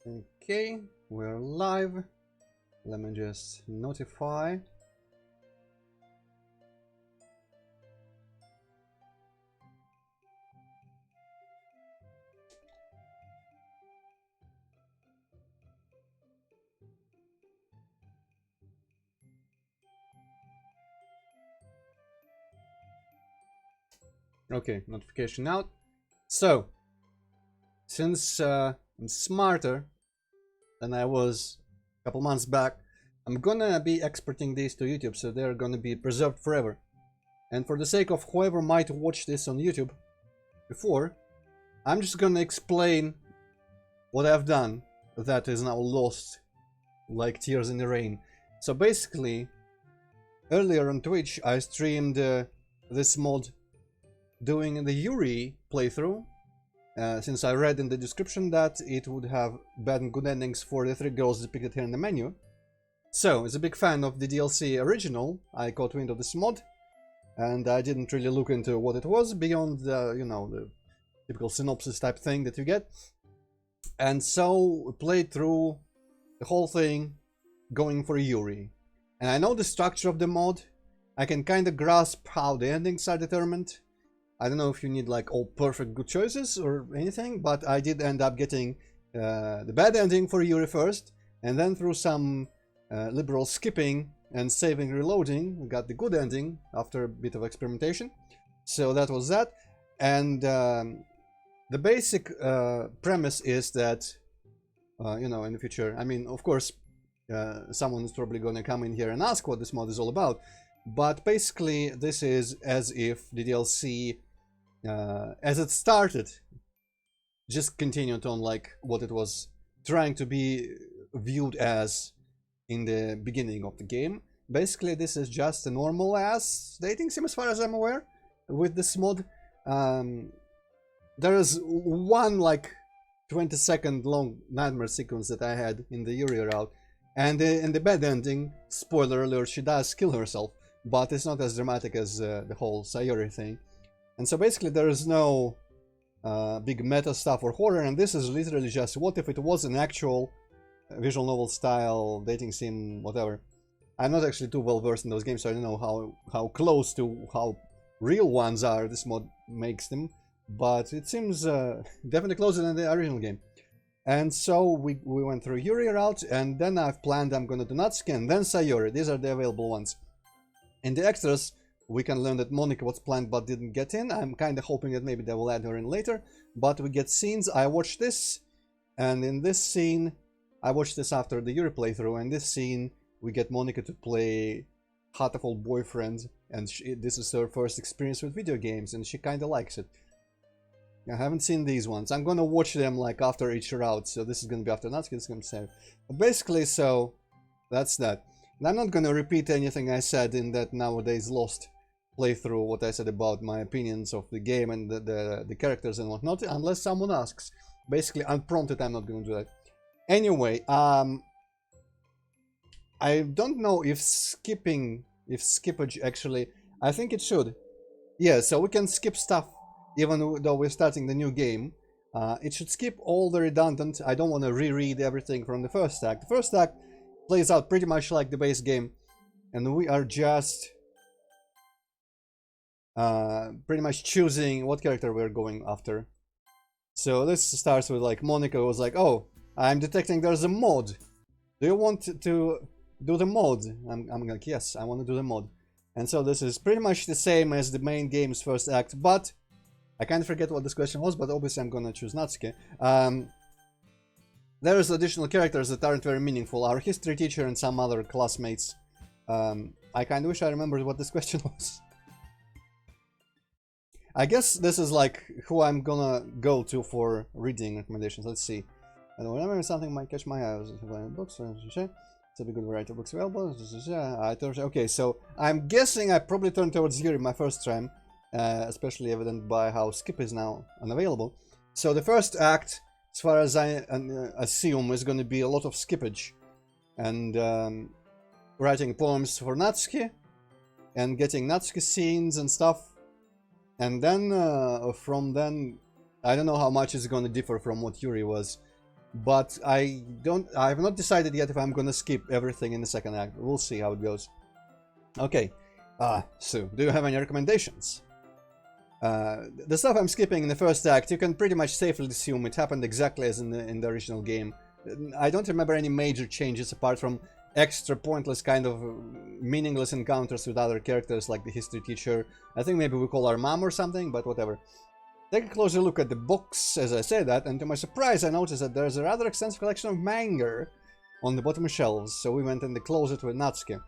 Okay, we're live. Let me just notify. Okay, notification out. So, since I'm smarter than I was a couple months back, I'm gonna be exporting these to YouTube, so they're gonna be preserved forever. And for the sake of whoever might watch this on YouTube before, I'm just gonna explain what I've done that is now lost like tears in the rain. So basically, earlier on Twitch, I streamed this mod doing the Yuri playthrough, since I read in the description that it would have bad and good endings for the three girls depicted here in the menu. So, as a big fan of the DDLC original, I caught wind of this mod, and I didn't really look into what it was beyond the, you know, the typical synopsis type thing that you get. And so, played through the whole thing, going for Yuri. And I know the structure of the mod, I can kind of grasp how the endings are determined. I don't know if you need like all perfect good choices or anything, but I did end up getting the bad ending for Yuri first, and then through some liberal skipping and saving reloading, we got the good ending after a bit of experimentation. So that was that. And the basic premise is that, you know, in the future, I mean, of course, someone's probably gonna come in here and ask what this mod is all about. But basically, this is as if the DLC, as it started, just continued on like what it was trying to be viewed as in the beginning of the game. Basically, this is just a normal ass dating sim as far as I'm aware with this mod. There is one like 20-second long nightmare sequence that I had in the Yuri route, and in the bad ending, spoiler alert, she does kill herself, but it's not as dramatic as the whole Sayori thing. And so basically there is no big meta stuff or horror, and this is literally just what if it was an actual visual novel style dating sim, whatever. I'm not actually too well versed in those games, so I don't know how close to how real ones are this mod makes them, but it seems definitely closer than the original game. And so we went through Yuri route, and then I've planned I'm gonna do Natsuki and then Sayori. These are the available ones. In the extras, we can learn that Monica was planned but didn't get in. I'm kind of hoping that maybe they will add her in later. But we get scenes. I watched this, and in this scene, I watched this after the Yuri playthrough, and this scene, we get Monica to play Hatoful boyfriend, and this is her first experience with video games, and she kind of likes it. I haven't seen these ones. I'm gonna watch them like after each route, so this is gonna be after Natsuki, this is gonna be Sarah. But basically, so that's that. And I'm not gonna repeat anything I said in that nowadays lost playthrough, what I said about my opinions of the game and the characters and whatnot, unless someone asks. Basically, unprompted, I'm not gonna do that. Anyway, I don't know if skippage actually, I think it should. Yeah, so we can skip stuff even though we're starting the new game. It should skip all the redundant. I don't want to reread everything from the first act. The first act plays out pretty much like the base game, and we are just pretty much choosing what character we're going after. So this starts with like Monica was like, oh, I'm detecting there's a mod. Do you want to do the mod? I'm like, yes, I want to do the mod. And so this is pretty much the same as the main game's first act, but I kind of forget what this question was, but obviously I'm gonna choose Natsuki. There's additional characters that aren't very meaningful. Our history teacher and some other classmates. I kind of wish I remembered what this question was. I guess this is like who I'm gonna go to for reading recommendations. Let's see. I don't remember something might catch my eye. Books. It's a good variety of books available. Okay, so I'm guessing I probably turned towards Yuri my first time. Especially evident by how skip is now unavailable. So the first act, as far as I assume, is going to be a lot of skippage and writing poems for Natsuki and getting Natsuki scenes and stuff. And then from then, I don't know how much is going to differ from what Yuri was. but I have not decided yet if I'm gonna skip everything in the second act. We'll see how it goes. Okay, so do you have any recommendations? The stuff I'm skipping in the first act, you can pretty much safely assume it happened exactly as in the original game. I don't remember any major changes apart from extra pointless kind of meaningless encounters with other characters like the history teacher. I think maybe we call our mom or something, but whatever. Take a closer look at the books as I say that, and to my surprise I noticed that there's a rather extensive collection of manga on the bottom shelves, so we went in the closet with Natsuki.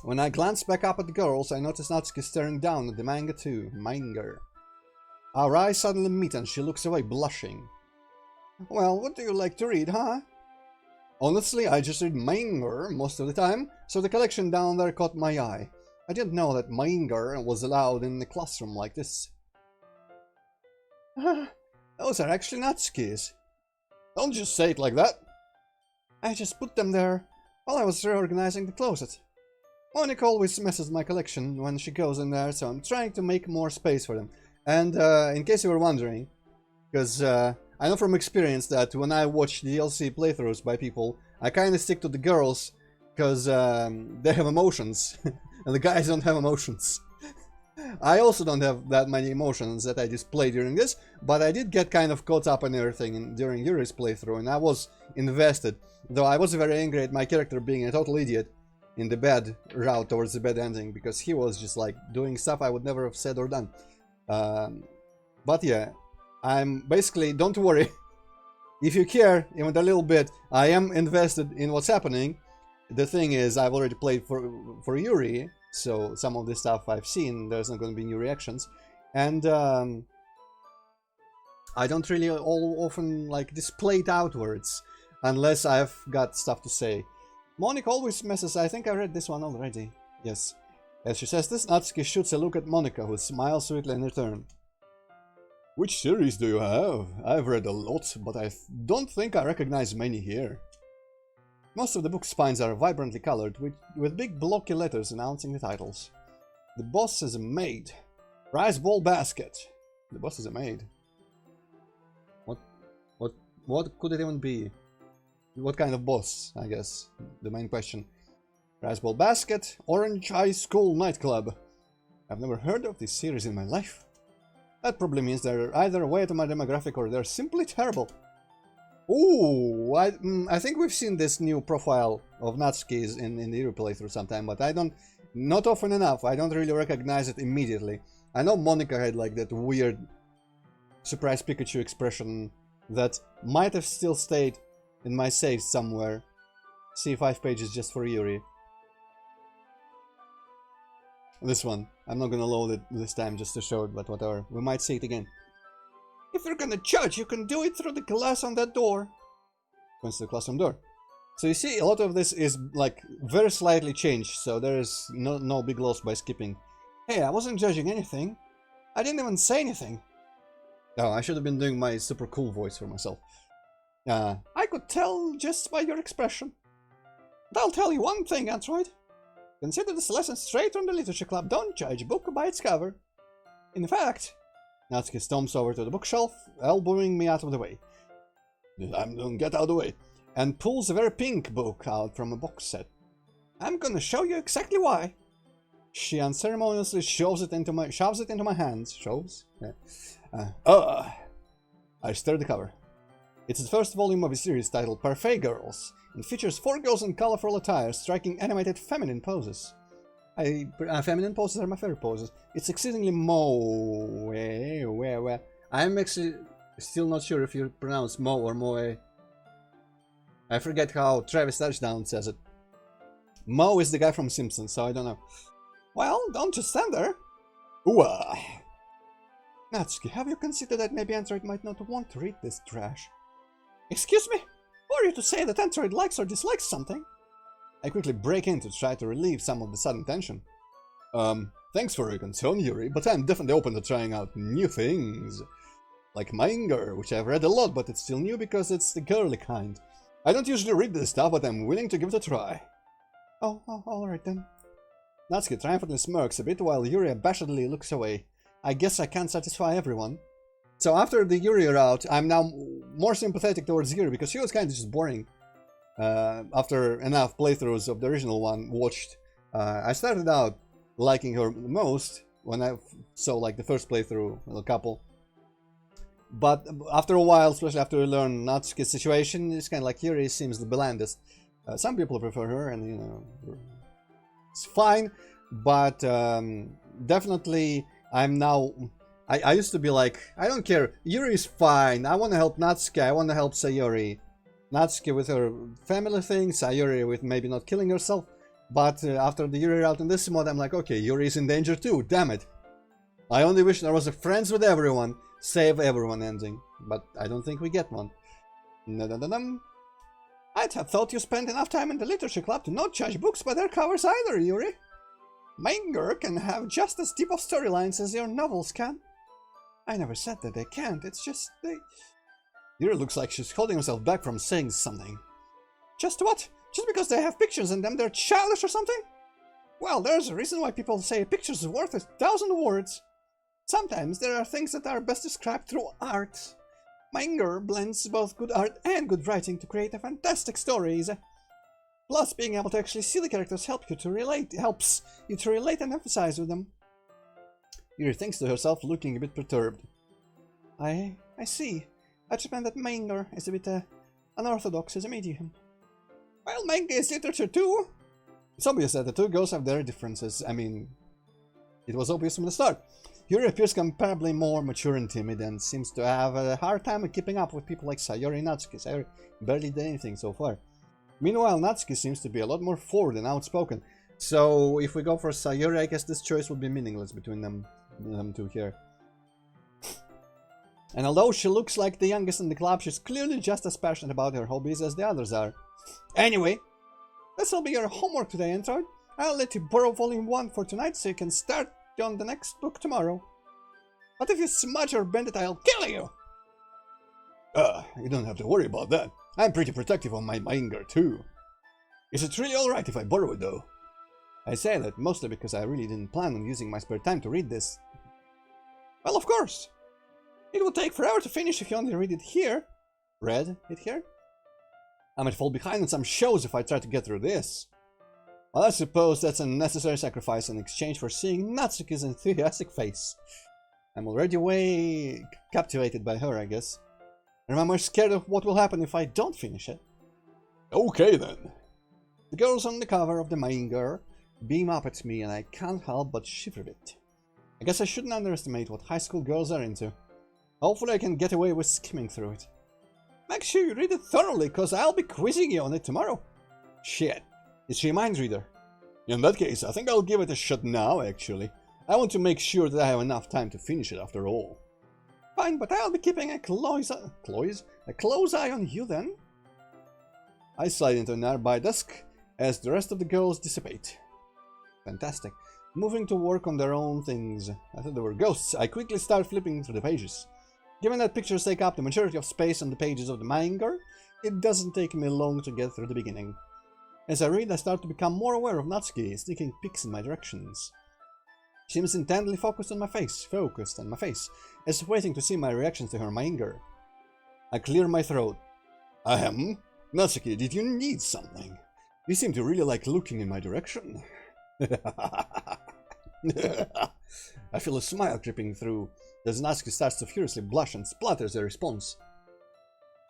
When I glanced back up at the girls, I noticed Natsuki staring down at the manga too. Manga. Our eyes suddenly meet and she looks away, blushing. Well, what do you like to read, huh? Honestly, I just read manga most of the time, so the collection down there caught my eye. I didn't know that manga was allowed in the classroom like this. Those are actually Natsuki's. Don't just say it like that. I just put them there while I was reorganizing the closet. Monica always messes my collection when she goes in there, so I'm trying to make more space for them. And in case you were wondering, because I know from experience that when I watch DDLC playthroughs by people, I kind of stick to the girls because they have emotions, and the guys don't have emotions. I also don't have that many emotions that I display during this, but I did get kind of caught up in everything during Yuri's playthrough, and I was invested, though I was very angry at my character being a total idiot in the bad route towards the bad ending, because he was just like doing stuff I would never have said or done. But yeah, I'm basically, don't worry, if you care even a little bit, I am invested in what's happening. The thing is, I've already played for Yuri, so some of the stuff I've seen, there's not going to be new reactions, and I don't really often like display it outwards, unless I've got stuff to say. Monica always messes. I think I read this one already. Yes. As she says this, Natsuki shoots a look at Monica, who smiles sweetly in return. Which series do you have? I've read a lot, but I don't think I recognize many here. Most of the book spines are vibrantly colored, with big blocky letters announcing the titles. The boss is a maid. Rice ball basket. The boss is a maid. What could it even be? What kind of boss, I guess, the main question. Rice ball basket, Orange High School nightclub. I've never heard of this series in my life. That probably means they're either way to my demographic or they're simply terrible. Ooh, I think we've seen this new profile of Natsuki's in the Yuri playthrough sometime, but not often enough. I don't really recognize it immediately. I know Monica had like that weird surprise Pikachu expression that might have still stayed in my saves somewhere. See 5 pages just for Yuri. This one. I'm not gonna load it this time just to show it, but whatever. We might see it again. If you're gonna judge, you can do it through the glass on that door. Points to the classroom door. So you see, a lot of this is like very slightly changed, so there is no big loss by skipping. Hey, I wasn't judging anything. I didn't even say anything. Oh, I should have been doing my super cool voice for myself. I could tell just by your expression. But I'll tell you one thing, Antroid. Consider this lesson straight from the literature club. Don't judge a book by its cover. In fact, Natsuki stomps over to the bookshelf, elbowing me out of the way. Get out of the way. And pulls a very pink book out from a box set. I'm gonna show you exactly why. She unceremoniously shoves it into my hands. Shoves? Yeah. I stare at the cover. It's the first volume of a series titled Parfait Girls, and features 4 girls in colorful attire striking animated feminine poses. Feminine poses are my favorite poses. It's exceedingly moe. I'm actually still not sure if you pronounce mo or moe. I forget how Travis Touchdown says it. Mo is the guy from Simpsons, so I don't know. Well, don't just stand there. Ooh. Natsuki, have you considered that maybe Antroid might not want to read this trash? Excuse me? Who are you to say that Antroid likes or dislikes something? I quickly break in to try to relieve some of the sudden tension. Thanks for your concern, Yuri, but I'm definitely open to trying out new things. Like manga, which I've read a lot, but it's still new because it's the girly kind. I don't usually read this stuff, but I'm willing to give it a try. Oh, alright then. Natsuki triumphantly smirks a bit while Yuri abashedly looks away. I guess I can't satisfy everyone. So after the Yuri route, I'm now more sympathetic towards Yuri because she was kind of just boring. After enough playthroughs of the original one watched, I started out liking her the most when I saw like the first playthrough, a couple. But after a while, especially after you learn Natsuki's situation, it's kind of like Yuri seems the blandest. Some people prefer her, and you know, it's fine. But definitely, I'm now. I used to be like, I don't care. Yuri is fine. I want to help Natsuki. I want to help Sayori. Natsuki with her family thing, Sayori with maybe not killing herself. But after the Yuri route in this mod, I'm like, okay, Yuri is in danger too. Damn it! I only wish there was a friends with everyone, save everyone ending. But I don't think we get one. I'd have thought you spent enough time in the literature club to not judge books by their covers either, Yuri. Manga can have just as deep of storylines as your novels can. I never said that they can't, it's just they... Yuri looks like she's holding herself back from saying something. Just what? Just because they have pictures in them, they're childish or something? Well, there's a reason why people say a picture's worth 1,000 words. Sometimes there are things that are best described through art. Manga blends both good art and good writing to create a fantastic stories. Plus, being able to actually see the characters helps you to relate and emphasize with them. Yuri thinks to herself, looking a bit perturbed. I see. I just meant that manga is a bit unorthodox as a medium. Well, manga is literature too. It's obvious that the two girls have their differences. I mean, it was obvious from the start. Yuri appears comparably more mature and timid and seems to have a hard time keeping up with people like Sayori and Natsuki. Sayori barely did anything so far. Meanwhile, Natsuki seems to be a lot more forward and outspoken. So, if we go for Sayori, I guess this choice would be meaningless between them two here. And although she looks like the youngest in the club, she's clearly just as passionate about her hobbies as the others are. Anyway, this'll be your homework today, Antroid. I'll let you borrow volume 1 for tonight so you can start on the next book tomorrow. But if you smudge or bend it, I'll kill you! You don't have to worry about that. I'm pretty protective of my manga too. Is it really alright if I borrow it though? I say that mostly because I really didn't plan on using my spare time to read this. Well, of course! It would take forever to finish if you only read it here. Read it here? I might fall behind on some shows if I try to get through this. Well, I suppose that's a necessary sacrifice in exchange for seeing Natsuki's enthusiastic face. I'm already way captivated by her, I guess. And I'm more scared of what will happen if I don't finish it. Okay then. The girls on the cover of the manga beam up at me and I can't help but shiver a bit. I guess I shouldn't underestimate what high school girls are into. Hopefully I can get away with skimming through it. Make sure you read it thoroughly, cause I'll be quizzing you on it tomorrow. Shit, is she a mind reader? In that case, I think I'll give it a shot now, actually. I want to make sure that I have enough time to finish it after all. Fine, but I'll be keeping a close eye on you then. I slide into a nearby desk as the rest of the girls dissipate. Fantastic. Moving to work on their own things. I thought they were ghosts. I quickly start flipping through the pages. Given that pictures take up the majority of space on the pages of the manga, it doesn't take me long to get through the beginning. As I read, I start to become more aware of Natsuki sneaking peeks in my directions. She seems intently focused on my face, as if waiting to see my reactions to her manga. I clear my throat. Ahem. Natsuki, did you need something? You seem to really like looking in my direction. I feel a smile creeping through as Natsuki starts to furiously blush and splutters a response.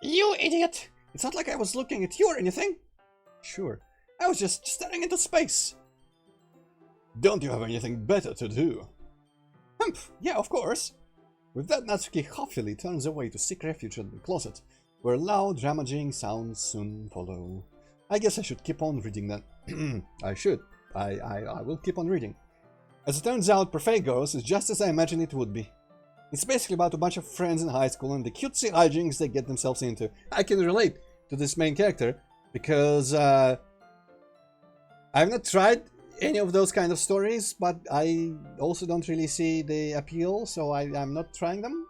You idiot! It's not like I was looking at you or anything. Sure, I was just staring into space. Don't you have anything better to do? Humph, yeah, of course. With that, Natsuki huffily turns away to seek refuge in the closet, where loud rummaging sounds soon follow. I guess I should keep on reading then. I should. I will keep on reading. As it turns out, Perfect Girls is just as I imagined it would be. It's basically about a bunch of friends in high school and the cutesy hijinks they get themselves into. I can relate to this main character because I've not tried any of those kind of stories, but I also don't really see the appeal, so I'm not trying them.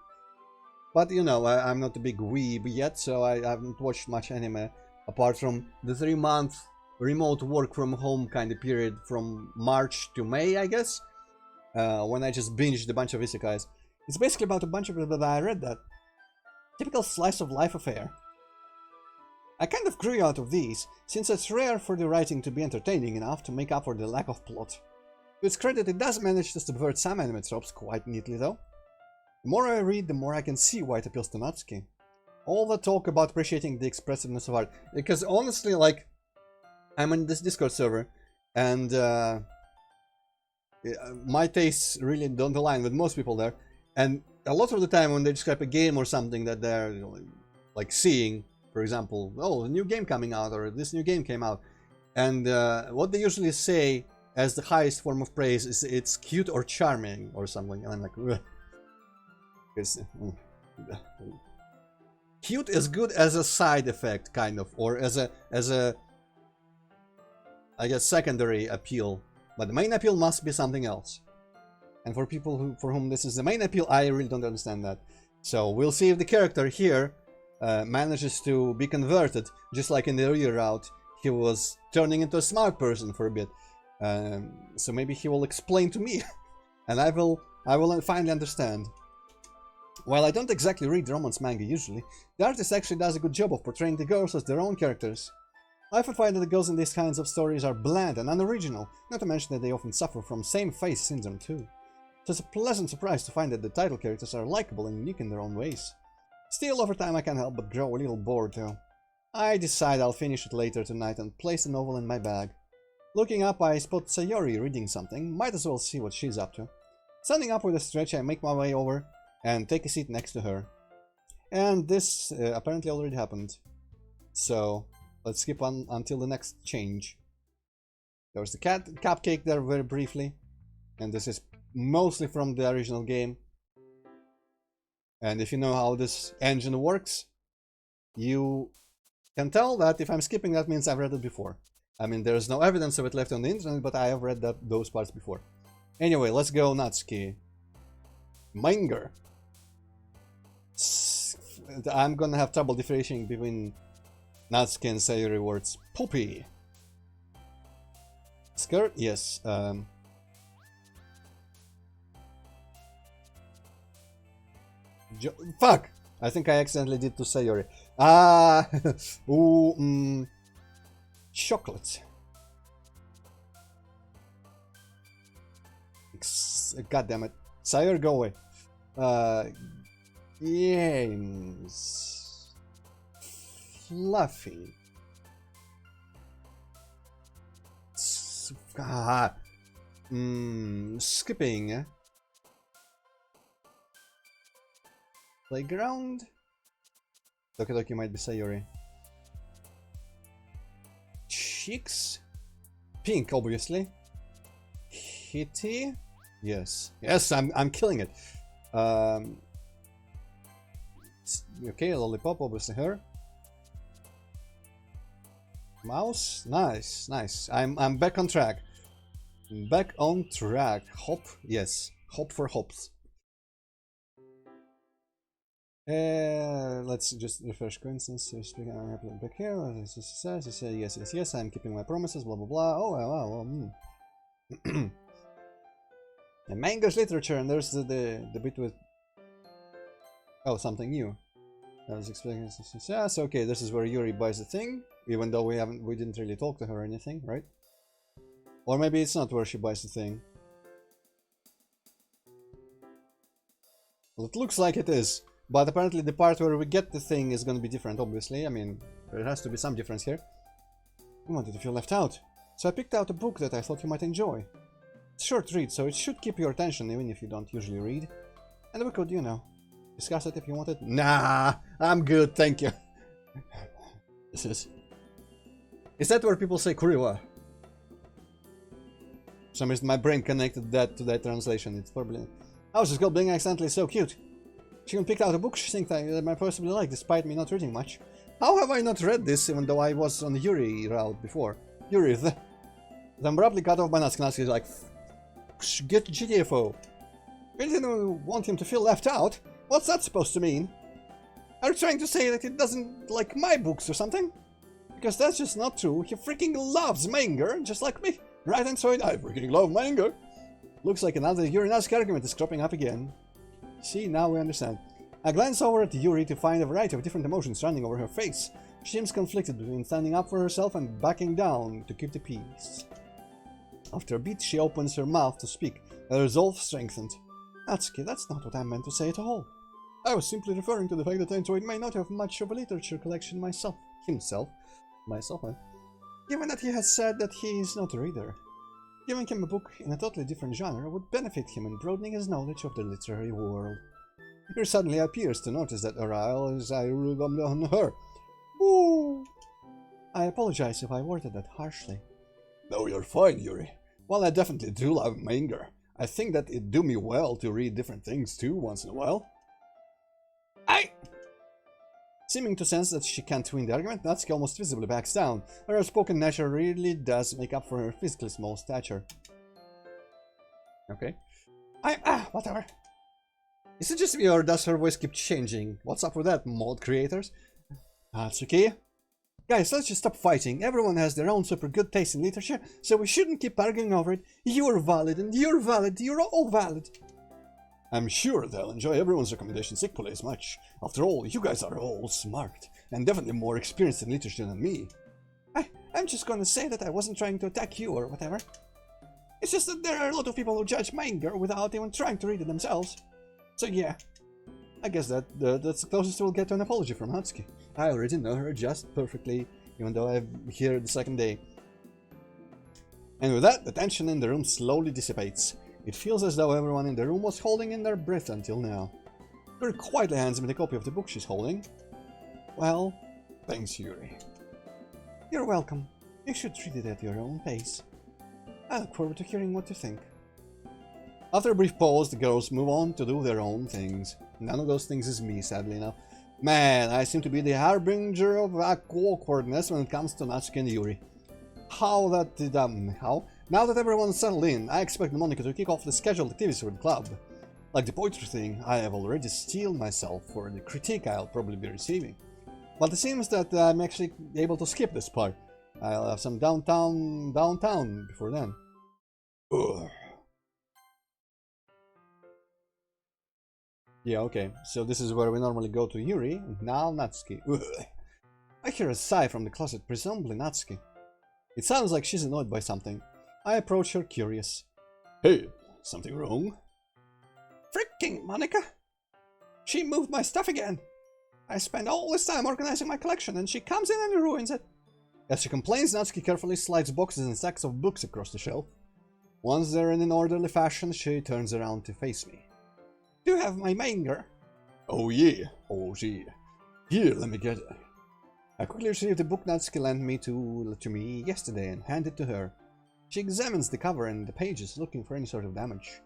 But you know, I'm not a big weeb yet, so I haven't watched much anime apart from the 3-month remote work from home kind of period from March to May, I guess, when I just binged a bunch of isekais. It's basically about a bunch of people that I read that. Typical slice of life affair. I kind of grew out of these, since it's rare for the writing to be entertaining enough to make up for the lack of plot. To its credit, it does manage to subvert some anime tropes quite neatly though. The more I read, the more I can see why it appeals to Natsuki. All the talk about appreciating the expressiveness of art, because honestly, like, I'm in this Discord server, and my tastes really don't align with most people there, and a lot of the time when they describe a game or something that they're, you know, like seeing, for example, oh, a new game coming out, or this new game came out, and what they usually say as the highest form of praise is it's cute or charming or something, and I'm like, cute is good as a side effect, kind of, or as a I guess secondary appeal, but the main appeal must be something else. And for people for whom this is the main appeal, I really don't understand that. So we'll see if the character here manages to be converted, just like in the earlier route, he was turning into a smart person for a bit. So maybe he will explain to me, and I will finally understand. While I don't exactly read romance manga usually, the artist actually does a good job of portraying the girls as their own characters. I often find that the girls in these kinds of stories are bland and unoriginal, not to mention that they often suffer from same-face syndrome too. So it's a pleasant surprise to find that the title characters are likable and unique in their own ways. Still, over time I can't help but grow a little bored though. I decide I'll finish it later tonight and place the novel in my bag. Looking up, I spot Sayori reading something, might as well see what she's up to. Standing up with a stretch, I make my way over and take a seat next to her. And this apparently already happened. So let's skip on until the next change. There was the cupcake there very briefly, and this is mostly from the original game. And if you know how this engine works, you can tell that if I'm skipping, that means I've read it before. I mean, there's no evidence of it left on the internet, but I have read those parts before. Anyway, let's go Natsuki. Manga. I'm gonna have trouble differentiating between Natsuki and Sayori words. Poopy. Skirt? Yes. Fuck! I think I accidentally did to Sayori. Ooh, chocolate. God damn it. Sayori, go away. Games. Fluffy. Skipping. Playground. Doki Doki might be Sayori. Cheeks. Pink, obviously. Hitty. Yes. Yes, I'm killing it. Okay, lollipop, obviously her. Mouse, nice, nice. I'm back on track. Back on track. Hop, yes. Hop for hops. Let's just refresh coincidence. I'm happy back here. Yes. I'm keeping my promises. Blah blah blah. Oh wow. And manga's literature, and there's the bit with something new. I was expecting. Yes, okay. This is where Yuri buys the thing, even though we didn't really talk to her or anything, right? Or maybe it's not where she buys the thing. Well, it looks like it is. But apparently the part where we get the thing is going to be different, obviously. I mean, there has to be some difference here. I wanted to feel left out, so I picked out a book that I thought you might enjoy. It's a short read, so it should keep your attention even if you don't usually read. And we could, you know, discuss it if you wanted. Nah, I'm good, thank you. Is that where people say Kuriwa? For some reason my brain connected that to that translation. It's probably... I was just gobbling accidentally, so cute. She can pick out a book she thinks I might possibly like, despite me not reading much. How have I not read this, even though I was on the Yuri route before? Yuri, then abruptly cut off by Natsuki. Natsuki is like, get GTFO. You didn't want him to feel left out? What's that supposed to mean? Are you trying to say that he doesn't like my books or something? Because that's just not true. He freaking loves manga, just like me. Right, Antroid? I freaking love manga. Looks like another Yuri Natsuki argument is cropping up again. See, now we understand. I glance over at Yuri to find a variety of different emotions running over her face. She seems conflicted between standing up for herself and backing down to keep the peace. After a bit, she opens her mouth to speak, her resolve strengthened. Natsuki, that's not what I meant to say at all. I was simply referring to the fact that Antroid may not have much of a literature collection himself. Given that he has said that he is not a reader. Giving him a book in a totally different genre would benefit him in broadening his knowledge of the literary world. Here suddenly appears to notice that Ariel is on her. Ooh. I apologize if I worded that harshly. No, you're fine, Yuri. While I definitely do love manga, I think that it'd do me well to read different things too once in a while. Seeming to sense that she can't win the argument, Natsuki almost visibly backs down. Her outspoken nature really does make up for her physically small stature. Okay. Whatever. Is it just me or does her voice keep changing? What's up with that, mod creators? Natsuki? Guys, let's just stop fighting. Everyone has their own super good taste in literature, so we shouldn't keep arguing over it. You're valid, and you're valid, you're all valid. I'm sure they'll enjoy everyone's recommendations equally as much. After all, you guys are all smart, and definitely more experienced in literature than me. I'm just gonna say that I wasn't trying to attack you or whatever. It's just that there are a lot of people who judge manga without even trying to read it themselves. So yeah, I guess that's the closest we'll get to an apology from Natsuki. I already know her just perfectly, even though I'm here the second day. And with that, the tension in the room slowly dissipates. It feels as though everyone in the room was holding in their breath until now. Yuri quietly hands me the copy of the book she's holding. Well, thanks, Yuri. You're welcome. You should read it at your own pace. I look forward to hearing what you think. After a brief pause, the girls move on to do their own things. None of those things is me, sadly enough. Man, I seem to be the harbinger of awkwardness when it comes to Natsuki and Yuri. How? Now that everyone's settled in, I expect Monica to kick off the scheduled activities for the club. Like the poetry thing, I have already steeled myself for the critique I'll probably be receiving. But it seems that I'm actually able to skip this part. I'll have some downtown before then. Ugh. Yeah, okay, so this is where we normally go to Yuri, and now Natsuki. Ugh. I hear a sigh from the closet, presumably Natsuki. It sounds like she's annoyed by something. I approach her curious. Hey, something wrong? Freaking Monica! She moved my stuff again! I spent all this time organizing my collection and she comes in and ruins it! As she complains, Natsuki carefully slides boxes and stacks of books across the shelf. Once they're in an orderly fashion, she turns around to face me. Do you have my manga? Oh yeah, oh yeah. Here, let me get it. I quickly retrieve the book Natsuki lent me to me yesterday and hand it to her. She examines the cover and the pages, looking for any sort of damage.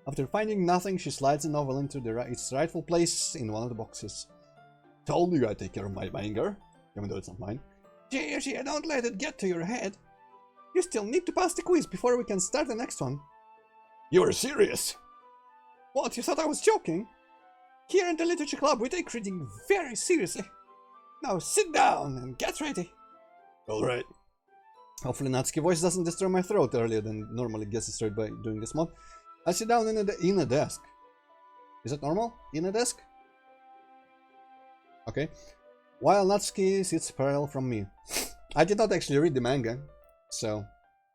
After finding nothing, she slides the novel into its rightful place in one of the boxes. Told you I'd take care of my manga, even though it's not mine. Gee, don't let it get to your head. You still need to pass the quiz before we can start the next one. You're serious? What, you thought I was joking? Here in the Literature Club, we take reading very seriously. Now sit down and get ready. Alright. Hopefully Natsuki's voice doesn't destroy my throat earlier than normally gets destroyed by doing this mod. I sit down in a desk. Is that normal? In a desk? Okay. While Natsuki sits parallel from me. I did not actually read the manga, so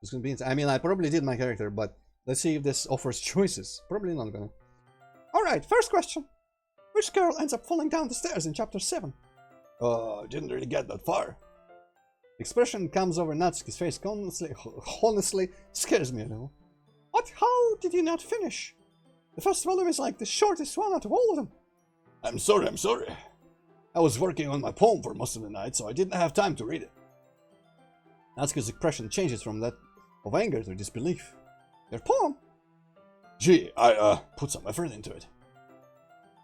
it's gonna be. I mean, I probably did my character, but let's see if this offers choices. Probably not gonna. Alright, first question. Which girl ends up falling down the stairs in chapter 7? Didn't really get that far. Expression comes over Natsuki's face honestly scares me a little. What? How did you not finish? The first volume is like the shortest one out of all of them. I'm sorry. I was working on my poem for most of the night, so I didn't have time to read it. Natsuki's expression changes from that of anger to disbelief. Your poem? Gee, I put some effort into it.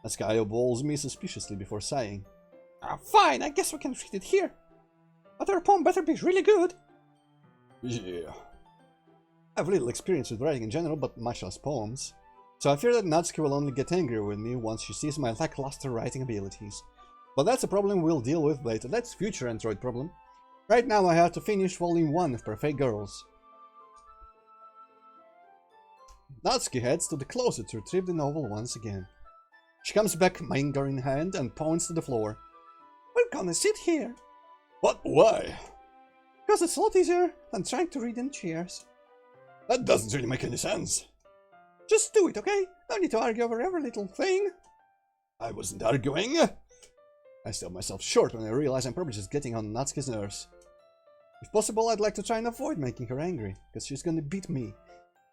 Natsuki eyeballs me suspiciously before sighing. Fine, I guess we can read it here. But our poem better be really good. Yeah. I have little experience with writing in general, but much less poems. So I fear that Natsuki will only get angry with me once she sees my lackluster writing abilities. But that's a problem we'll deal with later. That's future Antroid problem. Right now I have to finish volume 1 of Perfect Girls. Natsuki heads to the closet to retrieve the novel once again. She comes back, manga in hand, and points to the floor. We're gonna sit here. What? Why? Because it's a lot easier than trying to read in chairs. That doesn't really make any sense. Just do it, okay? No need to argue over every little thing. I wasn't arguing. I stopped myself short when I realized I'm probably just getting on Natsuki's nerves. If possible, I'd like to try and avoid making her angry, because she's gonna beat me.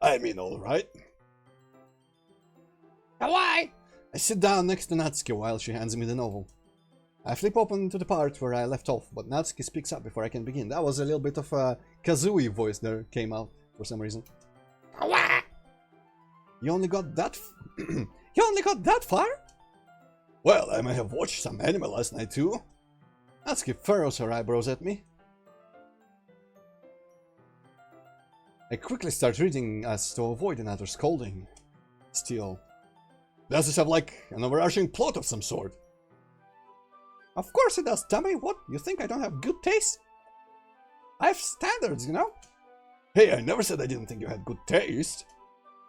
I mean, alright. Kawaii! I sit down next to Natsuki while she hands me the novel. I flip open to the part where I left off, but Natsuki speaks up before I can begin. That was a little bit of a Kazooie voice there came out for some reason. Kawaii! You only got that you only got that far? Well, I may have watched some anime last night too. Natsuki furrows her eyebrows at me. I quickly start reading as to avoid another scolding. Still, does this have like an overarching plot of some sort? Of course it does, dummy. What? You think I don't have good taste? I have standards, you know? Hey, I never said I didn't think you had good taste.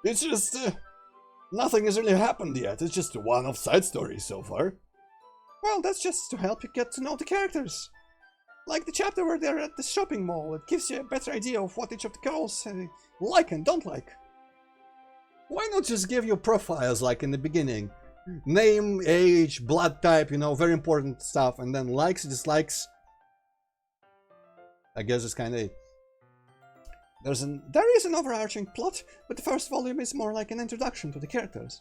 It's just, nothing has really happened yet. It's just a one-off side story so far. Well, that's just to help you get to know the characters. Like the chapter where they're at the shopping mall. It gives you a better idea of what each of the girls like and don't like. Why not just give you profiles like in the beginning? Name, age, blood type, you know, very important stuff. And then likes, dislikes. I guess it's kind of it. There is an overarching plot, but the first volume is more like an introduction to the characters.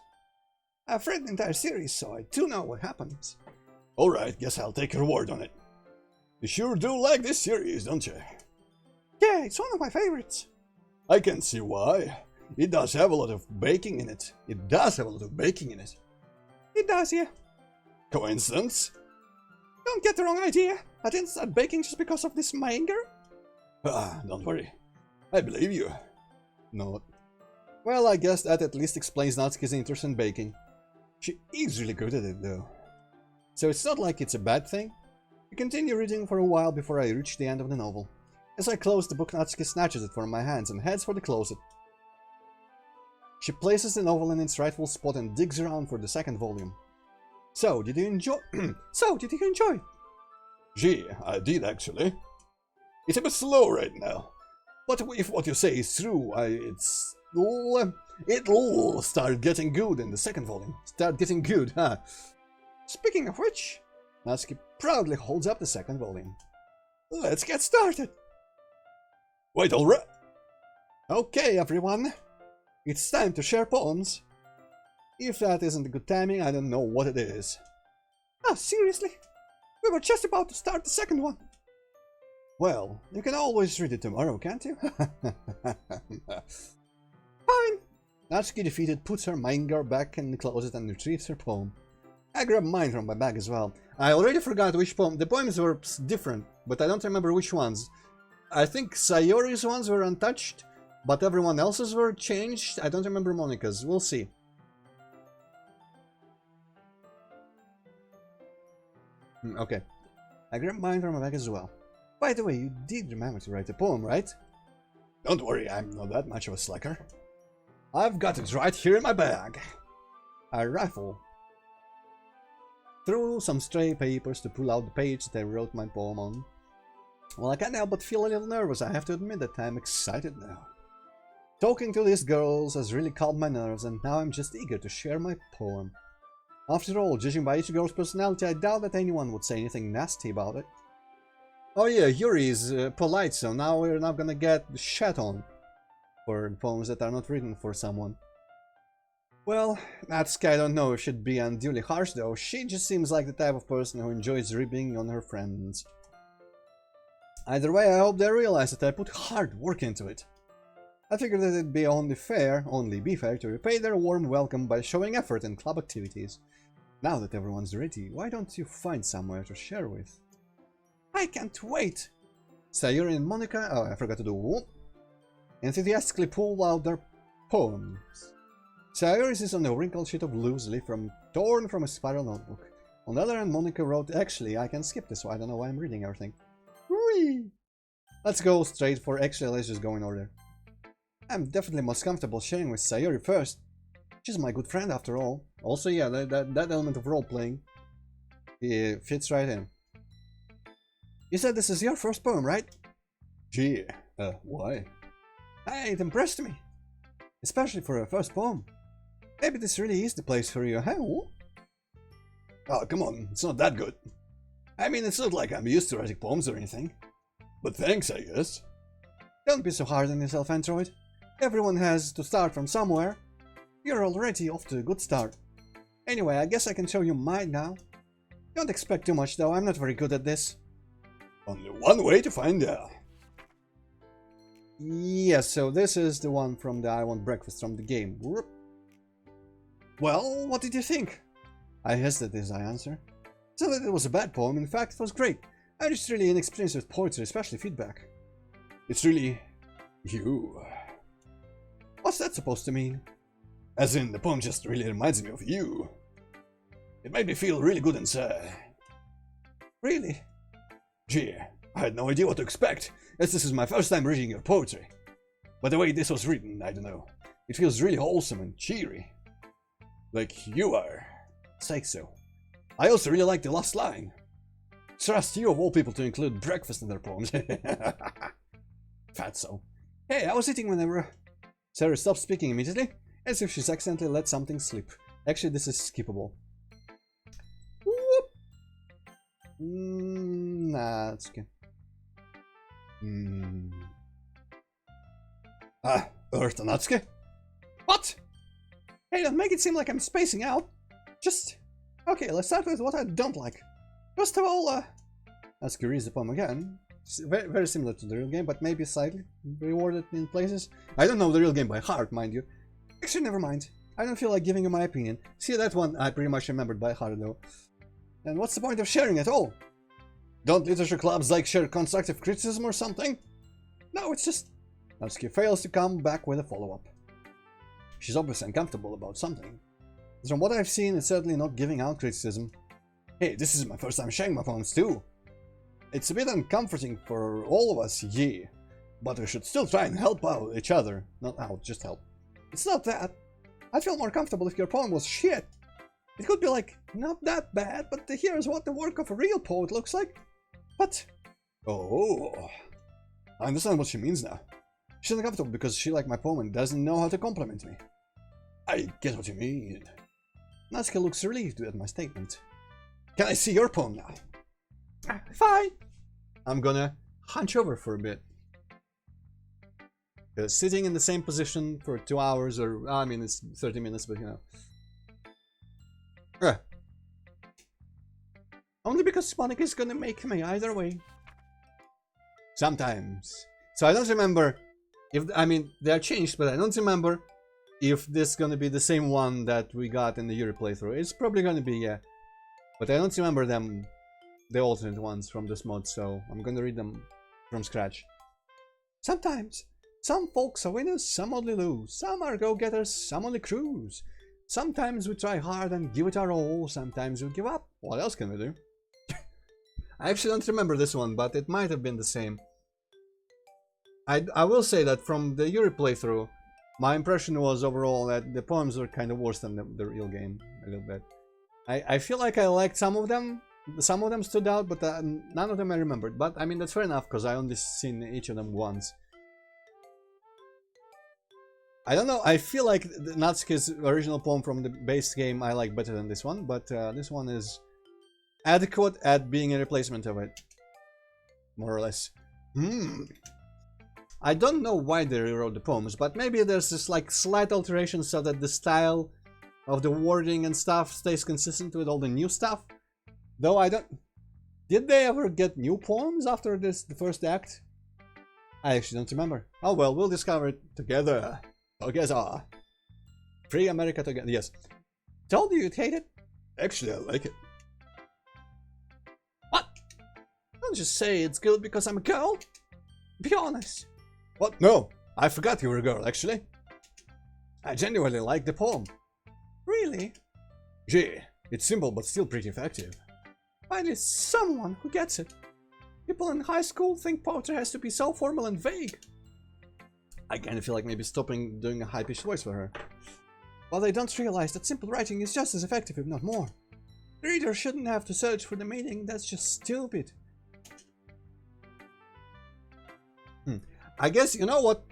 I've read the entire series, so I do know what happens. Alright, guess I'll take your word on it. You sure do like this series, don't you? Yeah, it's one of my favorites. I can see why. It does have a lot of baking in it. It does, yeah. Coincidence? Don't get the wrong idea. I didn't start baking just because of this manga. Ah, don't worry. I believe you. No. Well, I guess that at least explains Natsuki's interest in baking. She is really good at it, though. So it's not like it's a bad thing. I continue reading for a while before I reach the end of the novel. As I close the book, Natsuki snatches it from my hands and heads for the closet. She places the novel in its rightful spot and digs around for the second volume. So, did you enjoy? Gee, I did actually. It's a bit slow right now. But if what you say is true, it'll start getting good in the second volume. Start getting good, huh? Speaking of which, Natsuki proudly holds up the second volume. Let's get started! Wait, alright! Okay, everyone. It's time to share poems. If that isn't a good timing, I don't know what it is. Ah, seriously? We were just about to start the second one. Well, you can always read it tomorrow, can't you? Fine! Natsuki, defeated, puts her manga back in the closet and retrieves her poem. I grab mine from my bag as well. I already forgot which poem. The poems were different, but I don't remember which ones. I think Sayori's ones were untouched, but everyone else's were changed. I don't remember Monika's. We'll see. Okay. I grabbed mine from my bag as well. By the way, you did remember to write a poem, right? Don't worry, I'm not that much of a slacker. I've got it right here in my bag. I rifle through some stray papers to pull out the page that I wrote my poem on. Well, I can't help but feel a little nervous. I have to admit that I'm excited now. Talking to these girls has really calmed my nerves, and now I'm just eager to share my poem. After all, judging by each girl's personality, I doubt that anyone would say anything nasty about it. Oh yeah, Yuri is polite, so now we're not gonna get shat on for poems that are not written for someone. Well, Natsuki, I don't know if she'd be unduly harsh though. She just seems like the type of person who enjoys ribbing on her friends. Either way, I hope they realize that I put hard work into it. I figured that it'd be only be fair to repay their warm welcome by showing effort in club activities. Now that everyone's ready, why don't you find somewhere to share with? I can't wait! Sayori and Monika, oh I forgot to do whoop, enthusiastically pull out their poems. Sayori's is on a wrinkled sheet of loose leaf torn from a spiral notebook. On the other hand, Monika wrote, actually I can skip this, so I don't know why I'm reading everything. Whee! Let's go straight for, actually let's just go in order. I'm definitely most comfortable sharing with Sayori first. She's my good friend after all. Also, yeah, that element of role-playing fits right in. You said this is your first poem, right? Gee, why? It impressed me. Especially for a first poem. Maybe this really is the place for you, huh? Oh, come on, it's not that good. I mean, it's not like I'm used to writing poems or anything. But thanks, I guess. Don't be so hard on yourself, Antroid. Everyone has to start from somewhere. You're already off to a good start. Anyway, I guess I can show you mine now. Don't expect too much, though. I'm not very good at this. Only one way to find out. Yes, so this is the one from the I Want Breakfast from the game. Well, what did you think? I hesitated as I answer. So that it was a bad poem, in fact, it was great. I'm just really inexperienced with poetry, especially feedback. It's really... you. What's that supposed to mean? As in, the poem just really reminds me of you. It made me feel really good inside. Really? Gee, I had no idea what to expect, as this is my first time reading your poetry. But the way this was written, I don't know. It feels really wholesome and cheery. Like you are. Say so. I also really like the last line. Trust you of all people to include breakfast in their poems. Fatso. Hey, I was eating whenever... Sarah stopped speaking immediately, as if she's accidentally let something slip. Actually, this is skippable. Whoop. Nah, that's okay. Earth and Natsuki? What? Hey, don't make it seem like I'm spacing out. Just... Okay, let's start with what I don't like. First of all, Natsuki reads the poem again. It's very, very similar to the real game, but maybe slightly rewarded in places. I don't know the real game by heart, mind you. Actually, never mind. I don't feel like giving you my opinion. See, that one I pretty much remembered by heart, though. And what's the point of sharing at all? Don't literature clubs like share constructive criticism or something? No, it's just... Natsuki fails to come back with a follow-up. She's obviously uncomfortable about something. From what I've seen, it's certainly not giving out criticism. Hey, this is my first time sharing my poems too. It's a bit uncomforting for all of us, yeah. But we should still try and help out each other. Not out, just help. It's not that. I'd feel more comfortable if your poem was shit. It could be like, not that bad, but here's what the work of a real poet looks like. But... Oh... I understand what she means now. She's uncomfortable because she liked my poem and doesn't know how to compliment me. I get what you mean. Natsuki looks relieved at my statement. Can I see your poem now? Fine. I'm gonna hunch over for a bit. Sitting in the same position for 2 hours, or I mean it's 30 minutes, but you know. Only because Monica is gonna make me either way. Sometimes. So I don't remember if, I mean, they are changed, but I don't remember if this is gonna be the same one that we got in the Yuri playthrough. It's probably gonna be, yeah. But I don't remember them, the alternate ones from this mod, so I'm gonna read them from scratch. Sometimes. Some folks are winners, some only lose. Some are go-getters, some only cruise. Sometimes we try hard and give it our all, sometimes we give up. What else can we do? I actually don't remember this one, but it might have been the same. I will say that from the Yuri playthrough, my impression was overall that the poems were kind of worse than the real game, a little bit. I feel like I liked some of them stood out, but none of them I remembered. But I mean, that's fair enough, because I only seen each of them once. I don't know, I feel like Natsuki's original poem from the base game I like better than this one, but this one is adequate at being a replacement of it. More or less. I don't know why they rewrote the poems, but maybe there's this like slight alteration so that the style of the wording and stuff stays consistent with all the new stuff. Though I don't... Did they ever get new poems after the first act? I actually don't remember. Oh well, we'll discover it together. Together. Free America together. Yes. Told you you'd hate it? Actually, I like it. What? Don't just say it's good because I'm a girl. Be honest. What? No, I forgot you were a girl, actually. I genuinely like the poem. Really? Gee, it's simple but still pretty effective. Finally, someone who gets it. People in high school think poetry has to be so formal and vague. I kind of feel like maybe stopping doing a high-pitched voice for her. But they don't realize that simple writing is just as effective, if not more. The reader shouldn't have to search for the meaning, that's just stupid. I guess, you know what?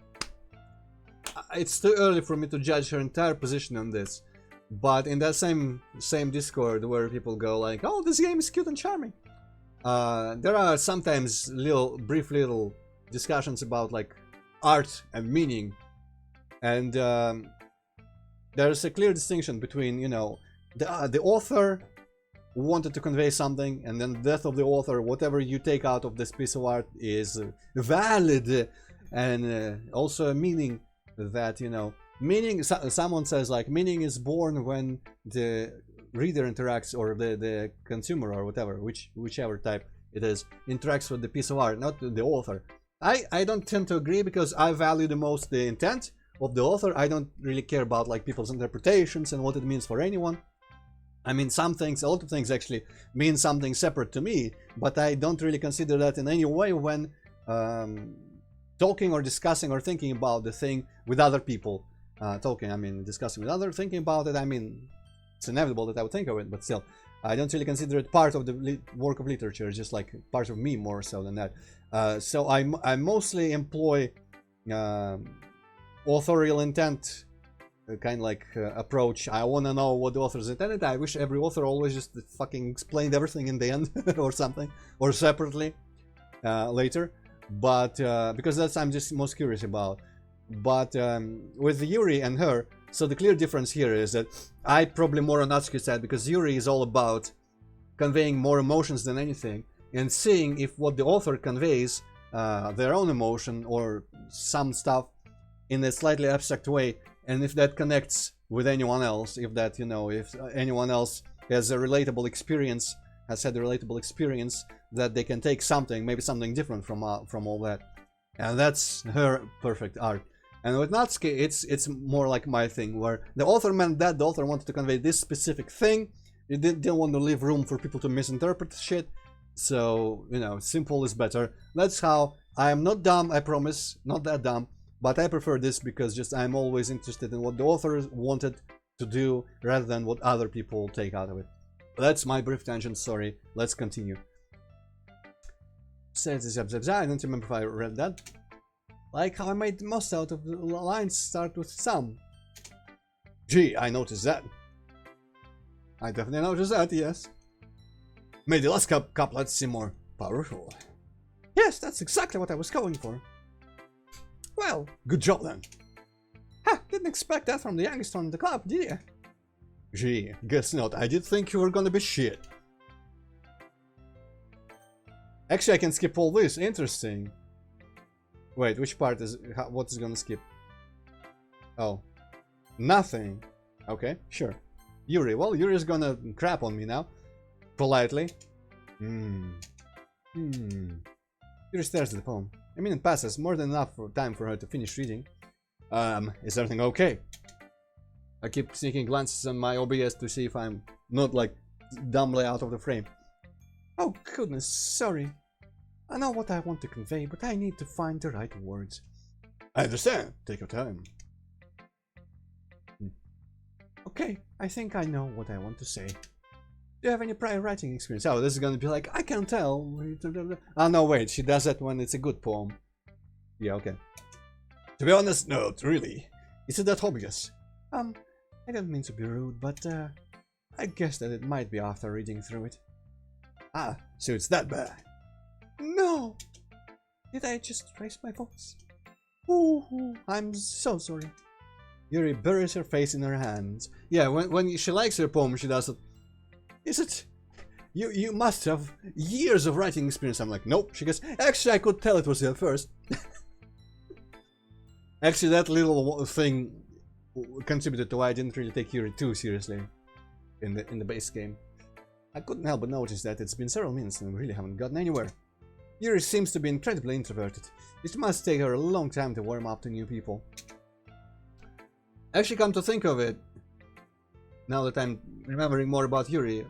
It's too early for me to judge her entire position on this. But in that same Discord where people go like, oh, this game is cute and charming. There are sometimes brief little discussions about like art and meaning. And there's a clear distinction between, you know, the author wanted to convey something, and then the death of the author, whatever you take out of this piece of art is valid, and also a meaning that, you know, meaning, someone says like meaning is born when the reader interacts, or the consumer, or whatever, whichever type it is, interacts with the piece of art, not the author. I don't tend to agree, because I value the most the intent of the author. I don't really care about like people's interpretations and what it means for anyone. I mean, some things, a lot of things actually mean something separate to me, but I don't really consider that in any way when talking or discussing or thinking about the thing with other people. Discussing with others, thinking about it, I mean, it's inevitable that I would think of it, but still, I don't really consider it part of the work of literature, just like part of me more so than that. So I mostly employ authorial intent kind of like approach. I want to know what the author's intended. I wish every author always just fucking explained everything in the end or something, or separately later. But because that's I'm just most curious about. But with Yuri and her, so the clear difference here is that I probably more on Natsuki's side, because Yuri is all about conveying more emotions than anything, and seeing if what the author conveys, their own emotion or some stuff in a slightly abstract way, and if that connects with anyone else, if that, you know, if anyone else has a relatable experience, has had a relatable experience, that they can take something, maybe something different from all that. And that's her perfect art. And with Natsuki, it's more like my thing, where the author meant that, the author wanted to convey this specific thing, it didn't want to leave room for people to misinterpret shit, so, you know, simple is better. That's how, I am not dumb, I promise, not that dumb, but I prefer this because just I'm always interested in what the author wanted to do, rather than what other people take out of it. That's my brief tangent, sorry, let's continue. I don't remember if I read that. Like how I made the most out of the lines start with some. Gee, I noticed that. I definitely noticed that, yes. Made the last couplets seem more powerful. Yes, that's exactly what I was going for. Well, good job then. Ha, didn't expect that from the youngest one in the club, did you? Gee, guess not. I did think you were gonna be shit. Actually, I can skip all this. Interesting. Wait, which part is... what is gonna skip? Oh. Nothing. Okay, sure. Yuri. Well, Yuri's gonna crap on me now. Politely. Yuri stares at the poem. A minute passes, more than enough time for her to finish reading. Is everything okay? I keep sneaking glances on my OBS to see if I'm not, like, dumbly out of the frame. Oh goodness, sorry. I know what I want to convey, but I need to find the right words. I understand. Take your time. Okay, I think I know what I want to say. Do you have any prior writing experience? Oh, this is gonna be like, I can tell. Oh no, wait, she does that when it's a good poem. Yeah, okay. To be honest, no, really. Is it that obvious? I don't mean to be rude, but I guess that it might be after reading through it. Ah, so it's that bad. No! Did I just raise my voice? Ooh, I'm so sorry. Yuri buries her face in her hands. Yeah, when she likes her poem, she does it. Is it? You must have years of writing experience. I'm like, nope. She goes, actually, I could tell it was you at first. Actually, that little thing contributed to why I didn't really take Yuri too seriously in the base game. I couldn't help but notice that it's been several minutes and we really haven't gotten anywhere. Yuri seems to be incredibly introverted. It must take her a long time to warm up to new people. Actually, come to think of it, now that I'm remembering more about Yuri,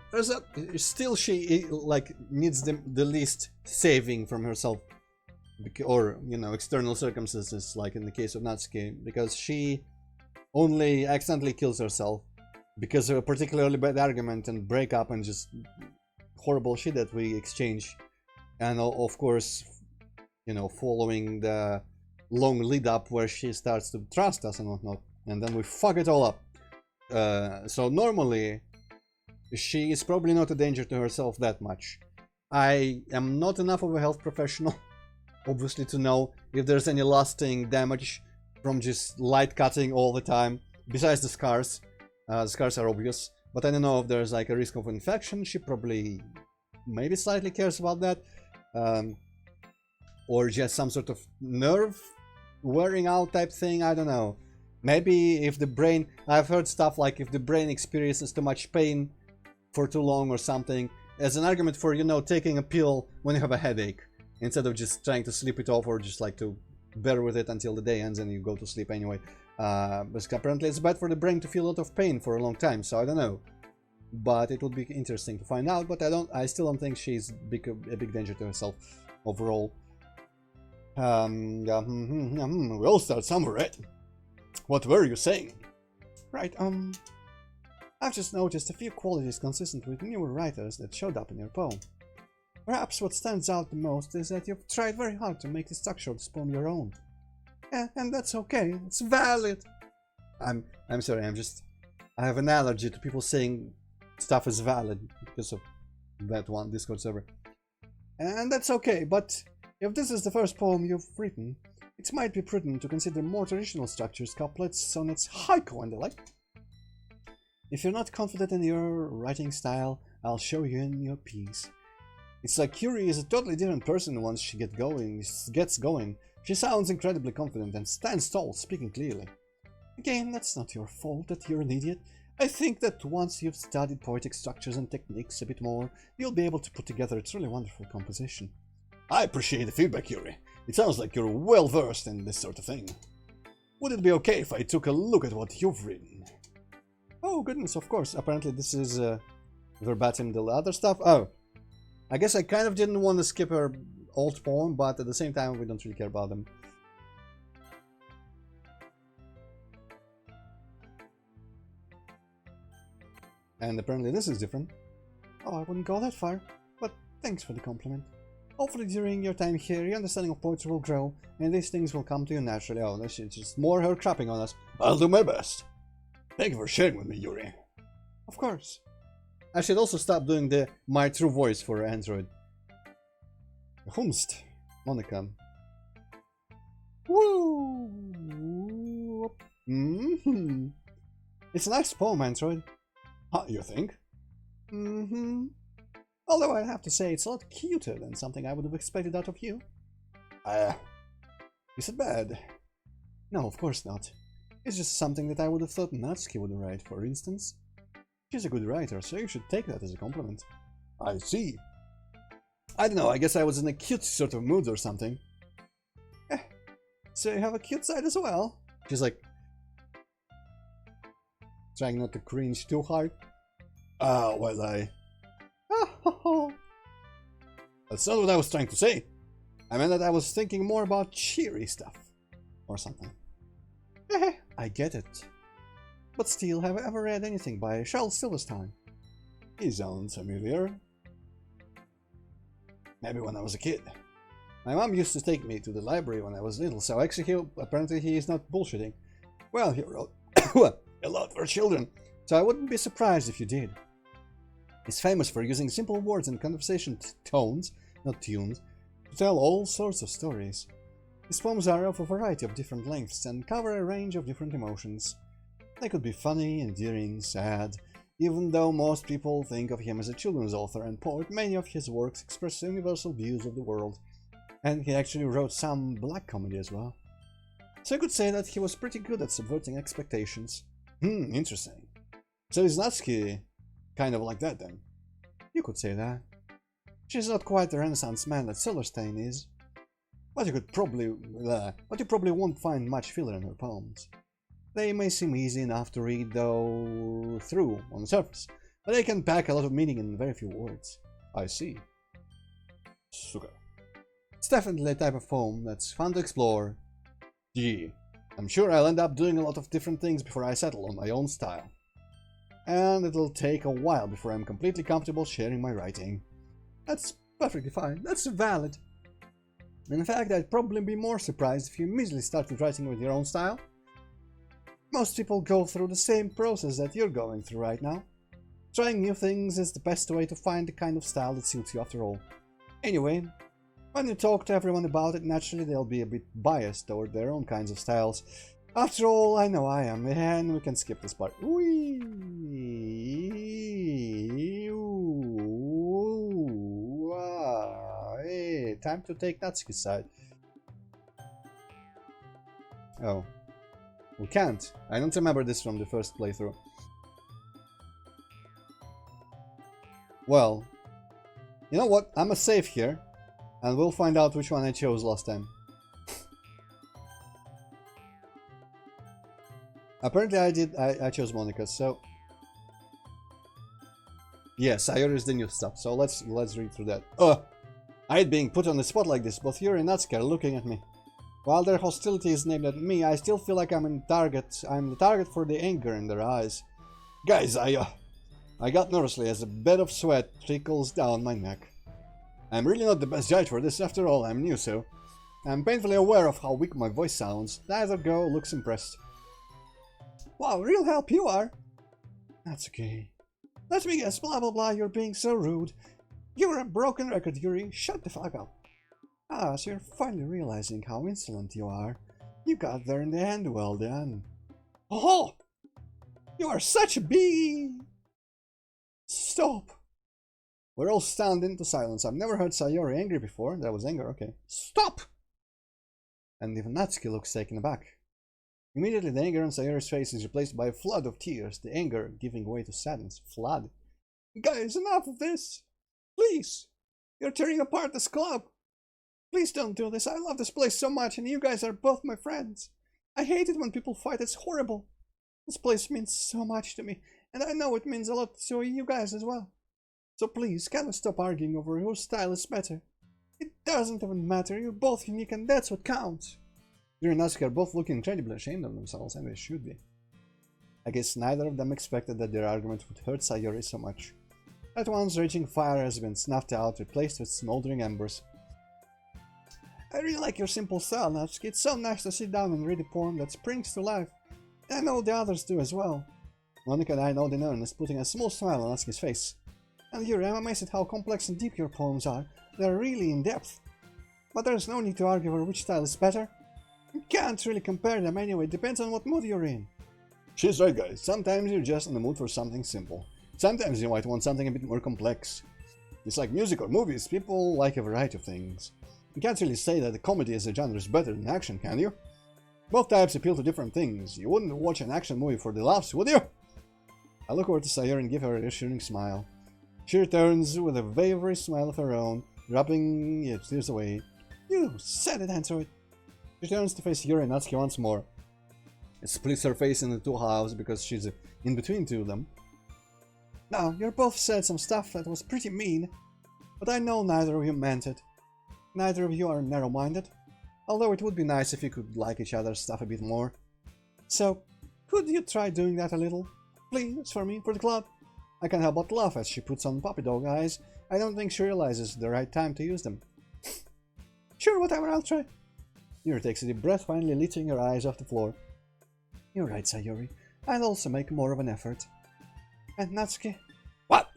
still she like needs the least saving from herself, or, you know, external circumstances, like in the case of Natsuki, because she only accidentally kills herself because of a particularly bad argument and breakup and just horrible shit that we exchange. And of course, you know, following the long lead up where she starts to trust us and whatnot, and then we fuck it all up. So normally, she is probably not a danger to herself that much. I am not enough of a health professional, obviously, to know if there's any lasting damage from just light cutting all the time, besides the scars. The scars are obvious, but I don't know if there's like a risk of infection. She probably maybe slightly cares about that. Or just some sort of nerve wearing out type thing, I don't know. Maybe if the brain, I've heard stuff like if the brain experiences too much pain for too long or something, as an argument for, you know, taking a pill when you have a headache, instead of just trying to sleep it off or just like to bear with it until the day ends and you go to sleep anyway. But apparently it's bad for the brain to feel a lot of pain for a long time, so I don't know. But it would be interesting to find out, but I still don't think she's a big danger to herself overall. We'll start somewhere, right? What were you saying? Right, I've just noticed a few qualities consistent with newer writers that showed up in your poem. Perhaps what stands out the most is that you've tried very hard to make the structure of this poem your own. And that's okay, it's valid. I'm sorry, I have an allergy to people saying stuff is valid because of that one Discord server. And that's okay, but if this is the first poem you've written, it might be prudent to consider more traditional structures, couplets, sonnets, haiku, and the like. If you're not confident in your writing style, I'll show you in your piece. It's like Yuri is a totally different person once she gets going. She sounds incredibly confident and stands tall, speaking clearly. Again, that's not your fault that you're an idiot. I think that once you've studied poetic structures and techniques a bit more, you'll be able to put together a truly wonderful composition. I appreciate the feedback, Yuri. It sounds like you're well versed in this sort of thing. Would it be okay if I took a look at what you've written? Oh goodness, of course. Apparently this is verbatim the other stuff. Oh, I guess I kind of didn't want to skip her old poem, but at the same time we don't really care about them. And apparently this is different. Oh, I wouldn't go that far, but thanks for the compliment. Hopefully during your time here, your understanding of poetry will grow, and these things will come to you naturally. Oh, this is just more her crapping on us. I'll do my best. Thank you for sharing with me, Yuri. Of course. I should also stop doing the my true voice for Antroid. Humst, Monica. Woo! It's a nice poem, Antroid. Huh, you think? Although I have to say it's a lot cuter than something I would have expected out of you. Is it bad? No, of course not. It's just something that I would have thought Natsuki would write, for instance. She's a good writer, so you should take that as a compliment. I see. I don't know, I guess I was in a cute sort of mood or something. So you have a cute side as well? She's like, trying not to cringe too hard. Well, That's not what I was trying to say. I meant that I was thinking more about cheery stuff. Or something. I get it. But still, have I ever read anything by Charles Silverstein? He sounds familiar. Maybe when I was a kid. My mom used to take me to the library when I was little, so actually apparently he is not bullshitting. Well, he wrote a lot for children, so I wouldn't be surprised if you did. He's famous for using simple words and conversation tones, not tunes, to tell all sorts of stories. His poems are of a variety of different lengths and cover a range of different emotions. They could be funny, endearing, sad. Even though most people think of him as a children's author and poet, many of his works express universal views of the world. And he actually wrote some black comedy as well. So you could say that he was pretty good at subverting expectations. Interesting. So is Natsuki kind of like that then? You could say that. She's not quite the Renaissance man that Silverstein is. But you probably won't find much filler in her poems. They may seem easy enough to read through on the surface, but they can pack a lot of meaning in very few words. I see. Suka. It's definitely a type of poem that's fun to explore. Gee. I'm sure I'll end up doing a lot of different things before I settle on my own style. And it'll take a while before I'm completely comfortable sharing my writing. That's perfectly fine, that's valid. In fact, I'd probably be more surprised if you immediately started writing with your own style. Most people go through the same process that you're going through right now. Trying new things is the best way to find the kind of style that suits you after all. Anyway, when you talk to everyone about it, naturally they'll be a bit biased toward their own kinds of styles. After all, I know I am, and we can skip this part. Hey, time to take Natsuki's side. Oh. We can't. I don't remember this from the first playthrough. Well, you know what? I'm a save here, and we'll find out which one I chose last time. Apparently I chose Monica, so... Yes, Sayori is the new stuff, so let's read through that. I hate being put on the spot like this, both Yuri and Natsuki are looking at me. While their hostility is aimed at me, I still feel like I'm the target for the anger in their eyes. Guys, I got nervously as a bed of sweat trickles down my neck. I'm really not the best judge for this, after all, I'm new, so... I'm painfully aware of how weak my voice sounds. Neither girl looks impressed. Wow, real help you are! Natsuki. Let me guess, blah blah blah, you're being so rude. You're a broken record, Yuri. Shut the fuck up. Ah, so you're finally realizing how insolent you are. You got there in the end, well done. Oh! You are such a bee! Stop! We're all stunned into silence. I've never heard Sayori angry before. That was anger, okay. Stop! And even Natsuki looks taken aback. Immediately the anger on Sayori's face is replaced by a flood of tears, the anger giving way to sadness. Flood. Guys, enough of this! Please! You're tearing apart this club! Please don't do this. I love this place so much, and you guys are both my friends. I hate it when people fight. It's horrible. This place means so much to me, and I know it means a lot to you guys as well. So please, can we stop arguing over whose style is better? It doesn't even matter. You're both unique, and that's what counts. Yuri and Natsuki are both looking incredibly ashamed of themselves, and they should be. I guess neither of them expected that their argument would hurt Sayori so much. That once raging fire has been snuffed out, replaced with smoldering embers. I really like your simple style, Natsuki. It's so nice to sit down and read a poem that springs to life. And I know the others do as well. Monica and I nod in earnest, putting a small smile on Natsuki's face. And Yuri, I'm amazed at how complex and deep your poems are. They're really in depth. But there's no need to argue over which style is better. You can't really compare them anyway, it depends on what mood you're in. She's right, guys. Sometimes you're just in the mood for something simple. Sometimes you might want something a bit more complex. It's like music or movies, people like a variety of things. You can't really say that the comedy as a genre is better than action, can you? Both types appeal to different things. You wouldn't watch an action movie for the laughs, would you? I look over to Sayori and give her a reassuring smile. She returns with a wavery smile of her own, rubbing your tears away. You said it, Antroid. She turns to face Yuri and Natsuki once more. It splits her face into two halves because she's in between two of them. Now, you both said some stuff that was pretty mean, but I know neither of you meant it. Neither of you are narrow-minded, although it would be nice if you could like each other's stuff a bit more. So, could you try doing that a little? Please, for me, for the club. I can't help but laugh as she puts on puppy dog eyes. I don't think she realizes the right time to use them. Sure, whatever, I'll try. Yuri takes a deep breath, finally lifting her eyes off the floor. You're right, Sayori. I'll also make more of an effort. And Natsuki? What?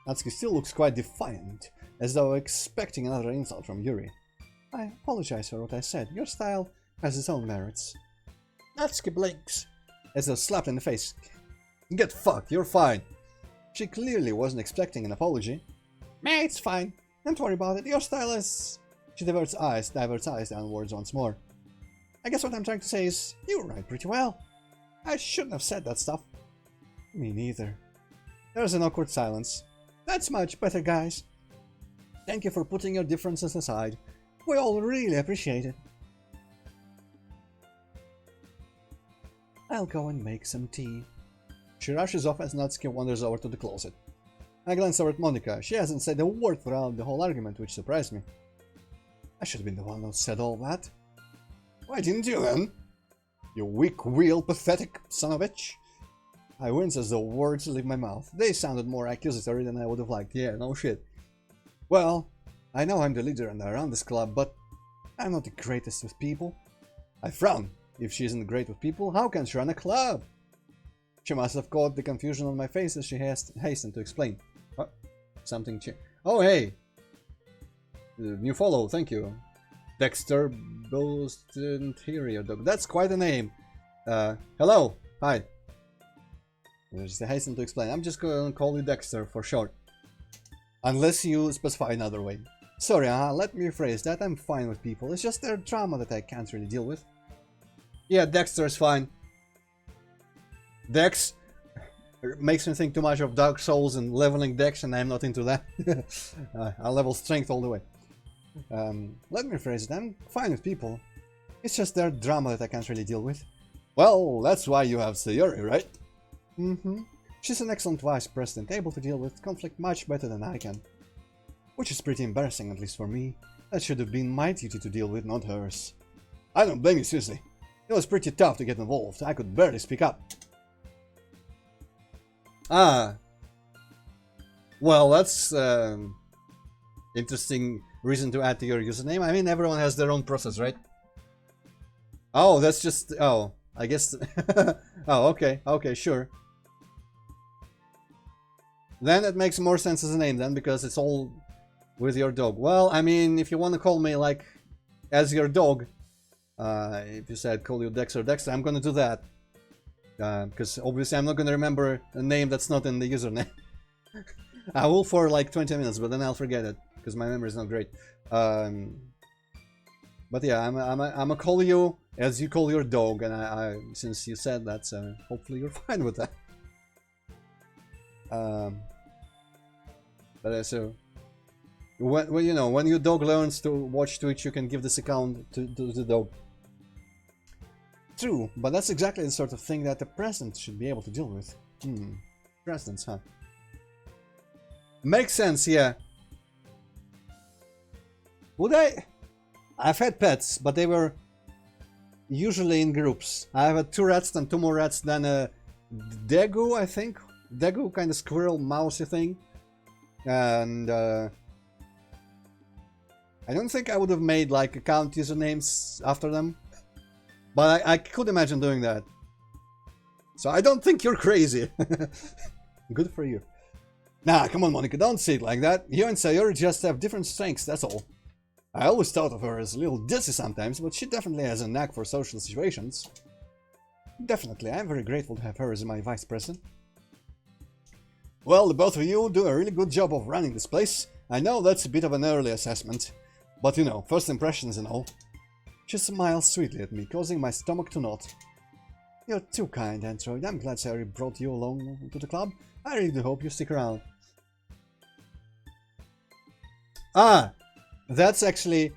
Natsuki still looks quite defiant, as though expecting another insult from Yuri. I apologize for what I said. Your style has its own merits. Natsuki blinks, as though slapped in the face. Get fucked, you're fine. She clearly wasn't expecting an apology. Meh, it's fine. Don't worry about it. Your style is... She diverts eyes downwards once more. I guess what I'm trying to say is, you write pretty well. I shouldn't have said that stuff. Me neither. There's an awkward silence. That's much better, guys. Thank you for putting your differences aside. We all really appreciate it. I'll go and make some tea. She rushes off as Natsuki wanders over to the closet. I glance over at Monica. She hasn't said a word throughout the whole argument, which surprised me. I should have been the one who said all that. Why didn't you then? You weak-willed, pathetic son of a bitch. I wince as the words leave my mouth. They sounded more accusatory than I would have liked. Yeah, no shit. Well, I know I'm the leader and I run this club, but I'm not the greatest with people. I frown. If she isn't great with people, how can she run a club? She must have caught the confusion on my face as she hastened to explain. What? Something changed. Oh, hey! New follow, thank you. Dexter Bostenterio Dog. That's quite a name. Hello. Hi. Just hasten to explain. I'm just going to call you Dexter for short. Unless you specify another way. Sorry, let me rephrase that. I'm fine with people. It's just their drama that I can't really deal with. Yeah, Dexter is fine. Dex makes me think too much of Dark Souls and leveling Dex, and I'm not into that. I'll level strength all the way. Let me rephrase it. I'm fine with people. It's just their drama that I can't really deal with. Well, that's why you have Sayori, right? Mm-hmm. She's an excellent vice president, able to deal with conflict much better than I can. Which is pretty embarrassing, at least for me. That should have been my duty to deal with, not hers. I don't blame you, seriously. It was pretty tough to get involved. I could barely speak up. Ah. Well, that's interesting reason to add to your username. I mean, everyone has their own process, right? Oh, that's just... Oh, I guess... Oh, okay. Okay, sure. Then it makes more sense as a name then, because it's all with your dog. Well, I mean, if you want to call me, like, as your dog, if you said call you Dexter, I'm gonna do that. Because obviously I'm not gonna remember a name that's not in the username. I will for like 20 minutes, but then I'll forget it, because my memory is not great. But yeah, I'm gonna call you as you call your dog, and since you said that, so hopefully you're fine with that. But so when you know, when your dog learns to watch Twitch, you can give this account to the dog. True, but that's exactly the sort of thing that the president should be able to deal with. Presidents, huh? Makes sense, yeah. Would I? I've had pets, but they were usually in groups. I have had 2 rats and 2 more rats than a Daegu, I think. Daegu, kind of squirrel, mousey thing. And I don't think I would have made like account usernames after them. But I could imagine doing that. So I don't think you're crazy. Good for you. Nah, come on, Monica, don't say it like that. You and Sayori just have different strengths, that's all. I always thought of her as a little dizzy sometimes, but she definitely has a knack for social situations. Definitely, I'm very grateful to have her as my vice president. Well, the both of you do a really good job of running this place. I know that's a bit of an early assessment, but you know, first impressions and all. She smiles sweetly at me, causing my stomach to knot. You're too kind, Antroid. I'm glad Sayori brought you along to the club. I really do hope you stick around. Ah! That's actually...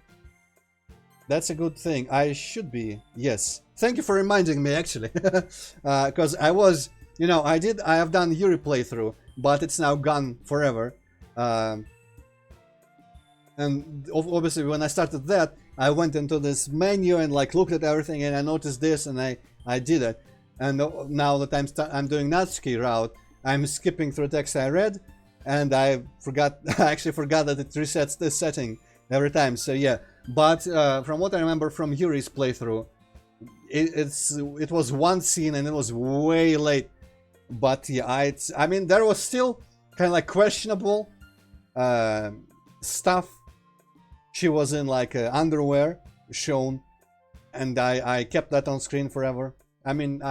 That's a good thing. I should be... Yes. Thank you for reminding me, actually. Because I was... You know, I have done Yuri playthrough, but it's now gone forever. And obviously when I started that, I went into this menu and like looked at everything, and I noticed this, and I did it. And now that I'm doing Natsuki route, I'm skipping through text I read, and I actually forgot that it resets this setting every time. So yeah, but from what I remember from Yuri's playthrough, it was one scene and it was way late. But yeah, I mean, there was still kind of like questionable stuff. She was in like underwear shown, and I kept that on screen forever. I mean,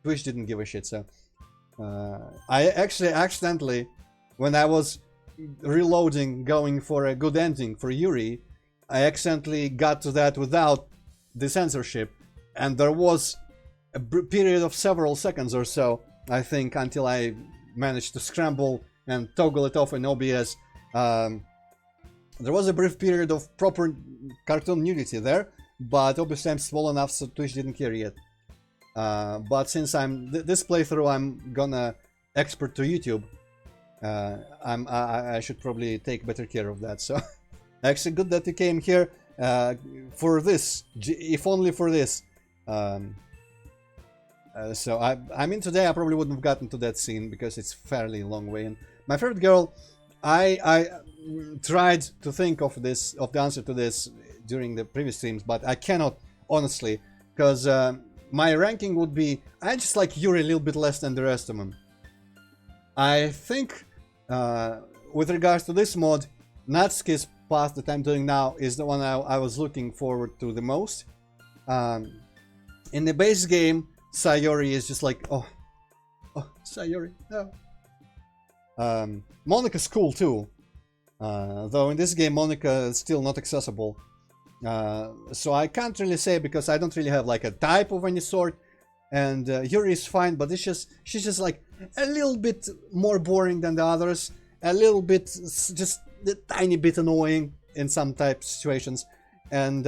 Twitch didn't give a shit, so I actually accidentally, when I was reloading, going for a good ending for Yuri, I accidentally got to that without the censorship, and there was a period of several seconds or so, I think, until I managed to scramble and toggle it off in OBS. There was a brief period of proper cartoon nudity there, but obviously I'm small enough so Twitch didn't care yet. But since this playthrough I'm gonna export to YouTube, I should probably take better care of that. So actually good that you came here for this, if only for this. So I mean, today I probably wouldn't have gotten to that scene because it's fairly long way. And my favorite girl, I tried to think of the answer to this during the previous streams, but I cannot honestly, because my ranking would be, I just like Yuri a little bit less than the rest of them. I think with regards to this mod, Natsuki's path that I'm doing now is the one I was looking forward to the most. In the base game, Sayori is just like, oh, Sayori, no. Monika's cool too, though in this game Monika is still not accessible. So I can't really say because I don't really have like a type of any sort. And Yuri is fine, but she's just like a little bit more boring than the others, a little bit, just a tiny bit annoying in some type situations. And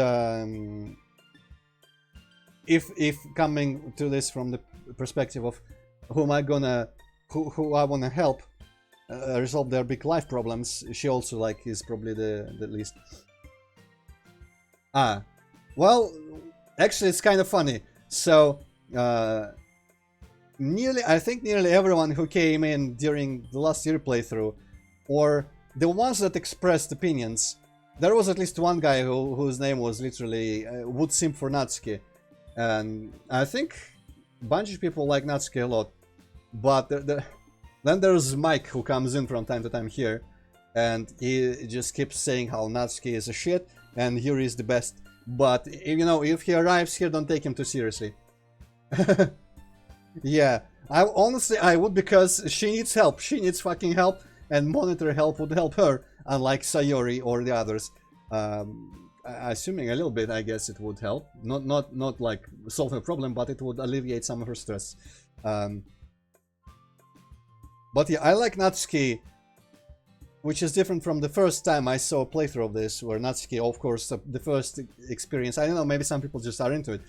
if coming to this from the perspective of who I want to help resolve their big life problems, she also like is probably the least. Well, actually it's kind of funny. So I think nearly everyone who came in during the last year playthrough, or the ones that expressed opinions, there was at least one guy whose name was literally would simp for Natsuki, and I think a bunch of people like Natsuki a lot. But then there's Mike, who comes in from time to time here, and he just keeps saying how Natsuki is a shit and Yuri is the best. But you know, if he arrives here, don't take him too seriously. Yeah, I would, because she needs help. She needs fucking help, and monitor help would help her, unlike Sayori or the others. Assuming a little bit, I guess it would help. Not like solve her problem, but it would alleviate some of her stress. But yeah, I like Natsuki, which is different from the first time I saw a playthrough of this, where Natsuki, of course, the first experience, I don't know, maybe some people just are into it.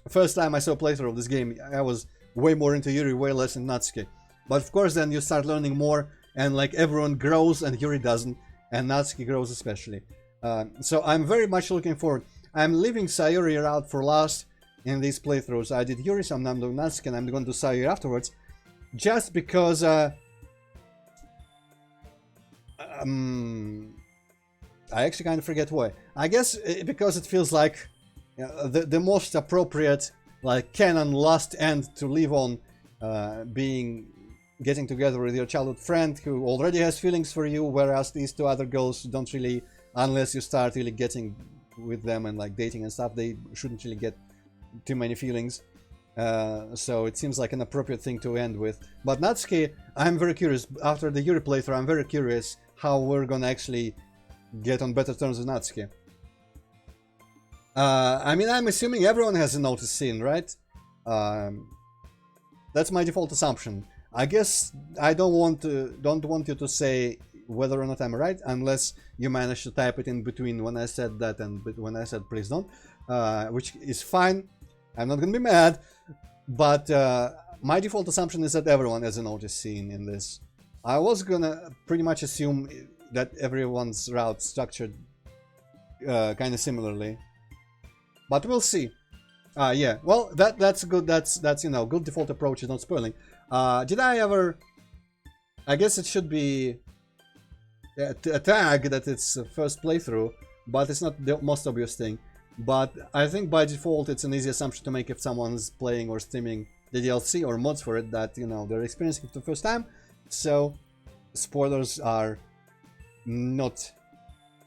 First time I saw a playthrough of this game, I was way more into Yuri, way less in Natsuki. But of course then you start learning more, and like everyone grows and Yuri doesn't, and Natsuki grows especially. So I'm very much looking forward. I'm leaving Sayori out for last in these playthroughs. I did Yuri, so I'm doing Natsuki, and I'm going to do Sayori afterwards. Just because I actually kind of forget why. I guess because it feels like the most appropriate, like, canon last end to live on, getting together with your childhood friend who already has feelings for you, whereas these two other girls don't really, unless you start really getting with them and like dating and stuff, they shouldn't really get too many feelings. So it seems like an appropriate thing to end with. But Natsuki, I'm very curious. After the Yuri playthrough, I'm very curious how we're gonna actually get on better terms with Natsuki. I mean, I'm assuming everyone has a notice scene, right? That's my default assumption. I guess I don't want you to say whether or not I'm right, unless you manage to type it in between when I said that and when I said please don't, which is fine. I'm not gonna be mad, but my default assumption is that everyone has a notice scene in this. I was gonna pretty much assume that everyone's route structured kind of similarly, but we'll see. Yeah, well, that's good. That's you know, good default approach is not spoiling. Did I ever? I guess it should be a tag that it's a first playthrough, but it's not the most obvious thing. But I think by default it's an easy assumption to make if someone's playing or streaming the DLC or mods for it, that, you know, they're experiencing it for the first time. So spoilers are not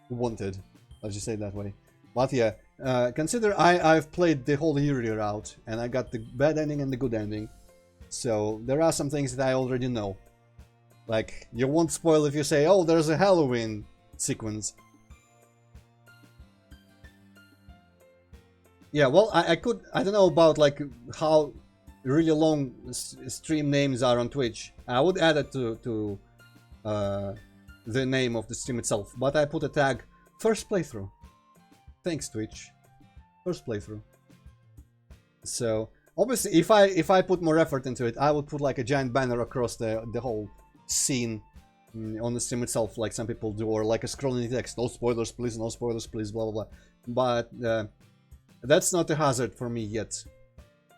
wanted, let's just say it that way. But yeah, consider I've played the whole Yuri route, and I got the bad ending and the good ending. So there are some things that I already know. Like, you won't spoil if you say, oh, there's a Halloween sequence. Yeah, well, I don't know about like how really long stream names are on Twitch. I would add it to the name of the stream itself, but I put a tag, first playthrough. Thanks, Twitch. First playthrough. So obviously, if I put more effort into it, I would put like a giant banner across the whole scene on the stream itself, like some people do, or like a scrolling text, no spoilers please, no spoilers please, blah blah blah. But that's not a hazard for me yet.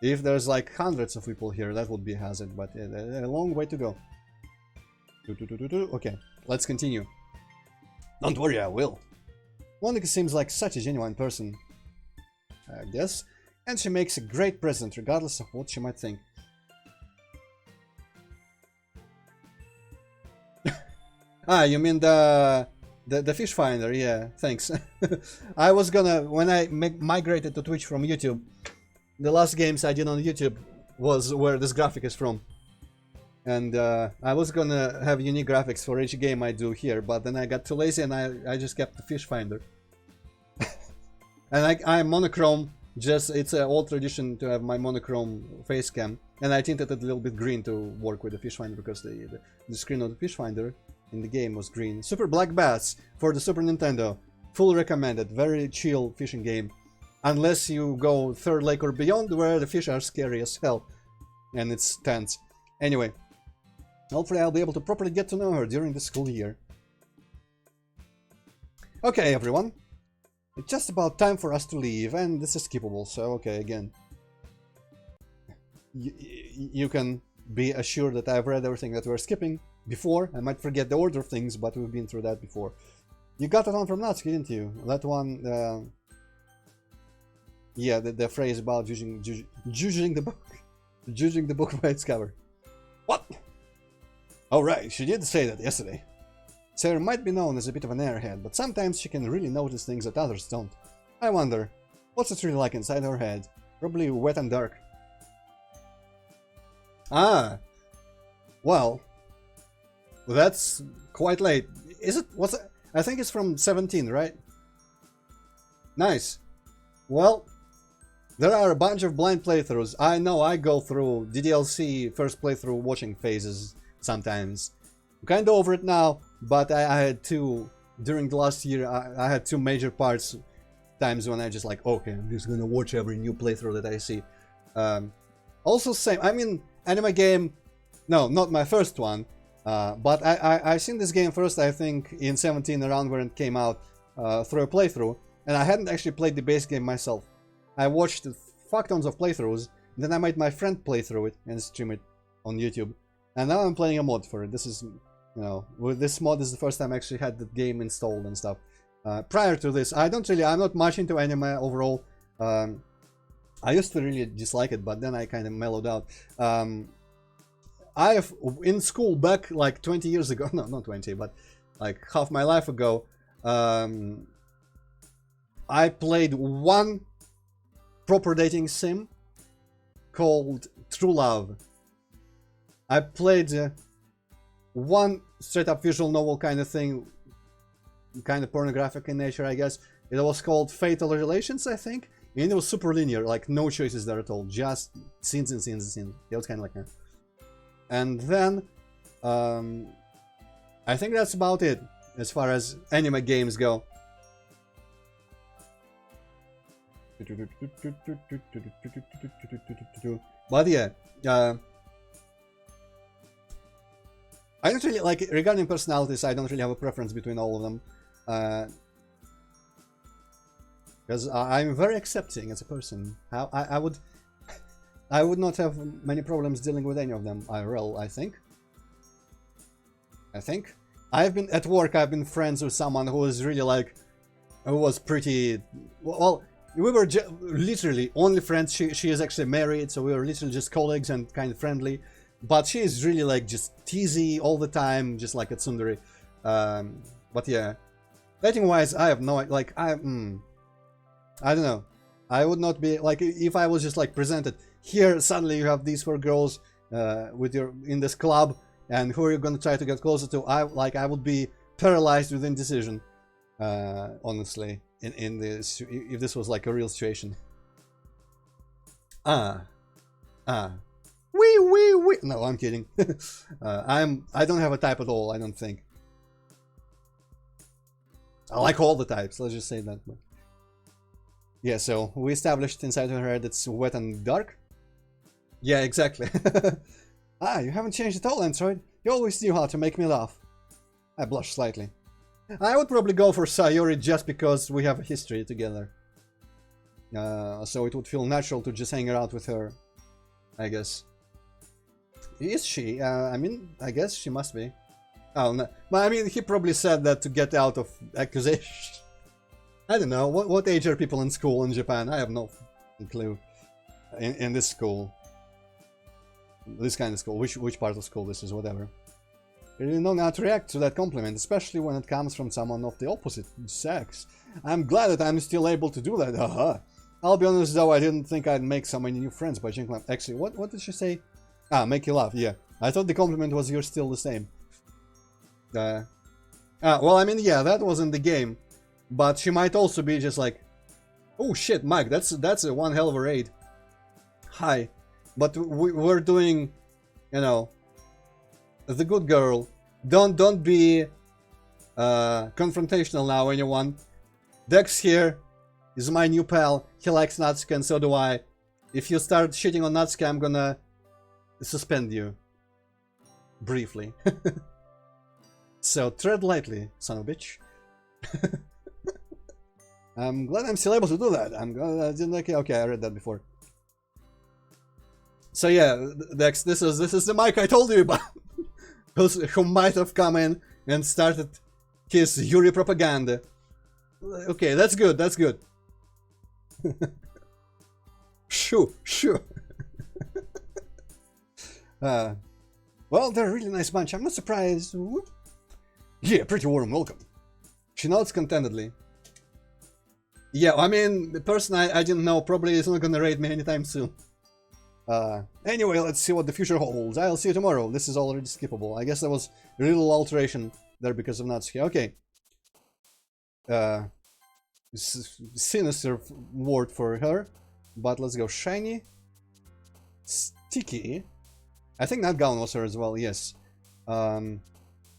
If there's like hundreds of people here, that would be a hazard, but a long way to go. Okay, let's continue. Don't worry, I will. Monica seems like such a genuine person, I guess, and she makes a great present regardless of what she might think. Ah, you mean the fish finder? Yeah, thanks. I was gonna, when I migrated to Twitch from YouTube, the last games I did on YouTube was where this graphic is from. And I was gonna have unique graphics for each game I do here, but then I got too lazy and I just kept the fish finder. And I'm monochrome, just it's an old tradition to have my monochrome face cam. And I tinted it a little bit green to work with the fish finder because the screen of the fish finder in the game was green. Super Black Bass for the Super Nintendo. Full recommended, very chill fishing game. Unless you go Third Lake or beyond, where the fish are scary as hell. And it's tense. Anyway, hopefully I'll be able to properly get to know her during the school year. Okay, everyone. It's just about time for us to leave, and this is skippable, so okay, again. You can be assured that I've read everything that we're skipping before. I might forget the order of things, but we've been through that before. You got that one from Natsuki, didn't you? That one, yeah, the phrase about judging the book. Judging the book by its cover. What? Oh right, she did say that yesterday. Sarah might be known as a bit of an airhead, but sometimes she can really notice things that others don't. I wonder, what's it really like inside her head? Probably wet and dark. Ah, well, that's quite late. Is it? What's it? I think it's from 17, right? Nice. Well, there are a bunch of blind playthroughs. I know I go through DDLC first playthrough watching phases sometimes. I'm kind of over it now, but I had two, during the last year, I had two major parts, times when I just like, okay, I'm just gonna watch every new playthrough that I see. Also same, I mean, anime game, no, not my first one, but I seen this game first, I think, in 17, around when it came out, through a playthrough, and I hadn't actually played the base game myself. I watched fuck tons of playthroughs, then I made my friend play through it and stream it on YouTube. And now I'm playing a mod for it. This is, you know, with this mod is the first time I actually had the game installed and stuff. Prior to this, I'm not much into anime overall. I used to really dislike it, but then I kind of mellowed out. In school back like 20 years ago, no, not 20, but like half my life ago, I played one proper dating sim called True Love. I played one straight up visual novel kind of thing, kind of pornographic in nature, I guess. It was called Fatal Relations, I think, and it was super linear, like no choices there at all, just scenes and scenes and scenes. It was kind of like that. And then I think that's about it as far as anime games go. But yeah, I don't really like, regarding personalities, I don't really have a preference between all of them. Because I'm very accepting as a person. I would not have many problems dealing with any of them IRL, I think. I've been, at work, I've been friends with someone who was really like, who was pretty, well, we were literally only friends. She is actually married, so we were literally just colleagues and kind of friendly. But she is really like just teasy all the time, just like a tsundere. But yeah, dating wise, I have no, like, I don't know. I would not be like, if I was just like presented here, suddenly you have these four girls with your in this club, and who are you going to try to get closer to? I would be paralyzed with indecision, honestly. In this, if this was like a real situation. Wee. No, I'm kidding. I don't have a type at all, I don't think. I like all the types, let's just say that. Yeah, so we established inside her head it's wet and dark. Yeah, exactly. You haven't changed at all, Antroid. You always knew how to make me laugh. I blush slightly. I would probably go for Sayori just because we have a history together. So it would feel natural to just hang out with her I guess. Is she? I mean, I guess she must be. Oh, no. But I mean, he probably said that to get out of accusation. I don't know. What age are people in school in Japan? I have no clue. In this school. This kind of school. Which part of school this is, whatever. I really know how to react to that compliment, especially when it comes from someone of the opposite sex. I'm glad that I'm still able to do that. Haha. I'll be honest though, I didn't think I'd make so many new friends by Jinklam. Actually, what did she say? Ah, make you laugh, yeah. I thought the compliment was you're still the same. Well, I mean, yeah, that was in the game. But she might also be just like, oh shit, Mike, that's a one hell of a raid. Hi. But we're doing, you know, the good girl. Don't be confrontational now, anyone. Dex here is my new pal. He likes Natsuki and so do I. If you start shitting on Natsuki, I'm gonna suspend you. Briefly. So tread lightly, son of a bitch. I'm glad I'm still able to do that. Okay, I read that before. So yeah, Dex, this is the Mike I told you about. Who might have come in and started his Yuri propaganda. Okay, that's good, that's good. Shoo. Well, they're a really nice bunch. I'm not surprised. Yeah, pretty warm welcome. She nods contentedly. Yeah, I mean, the person I didn't know probably is not gonna raid me anytime soon. Anyway, let's see what the future holds. I'll see you tomorrow. This is already skippable. I guess there was a little alteration there because of Natsuki. Okay. Sinister word for her. But let's go. Shiny. Sticky. I think that gown was her as well, yes.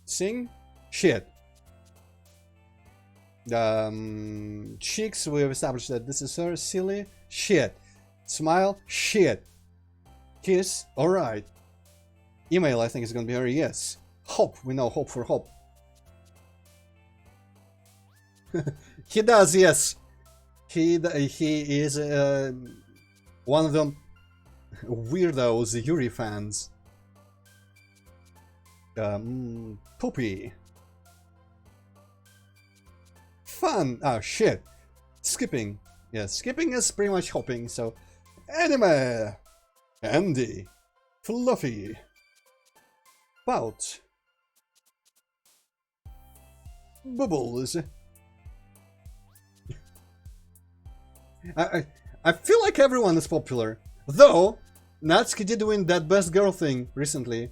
Sing. Shit. Cheeks, we have established that this is her. Silly. Shit. Smile. Shit. Kiss. Alright. Email, I think is gonna be her. Yes. Hope. We know hope for hope. He does, yes. He is one of them weirdos, Yuri fans. Poopy. Fun. Oh shit. Skipping. Yeah, skipping is pretty much hopping, so anime. Andy. Fluffy. Pout. Bubbles. I feel like everyone is popular. Though, Natsuki did win that best girl thing recently.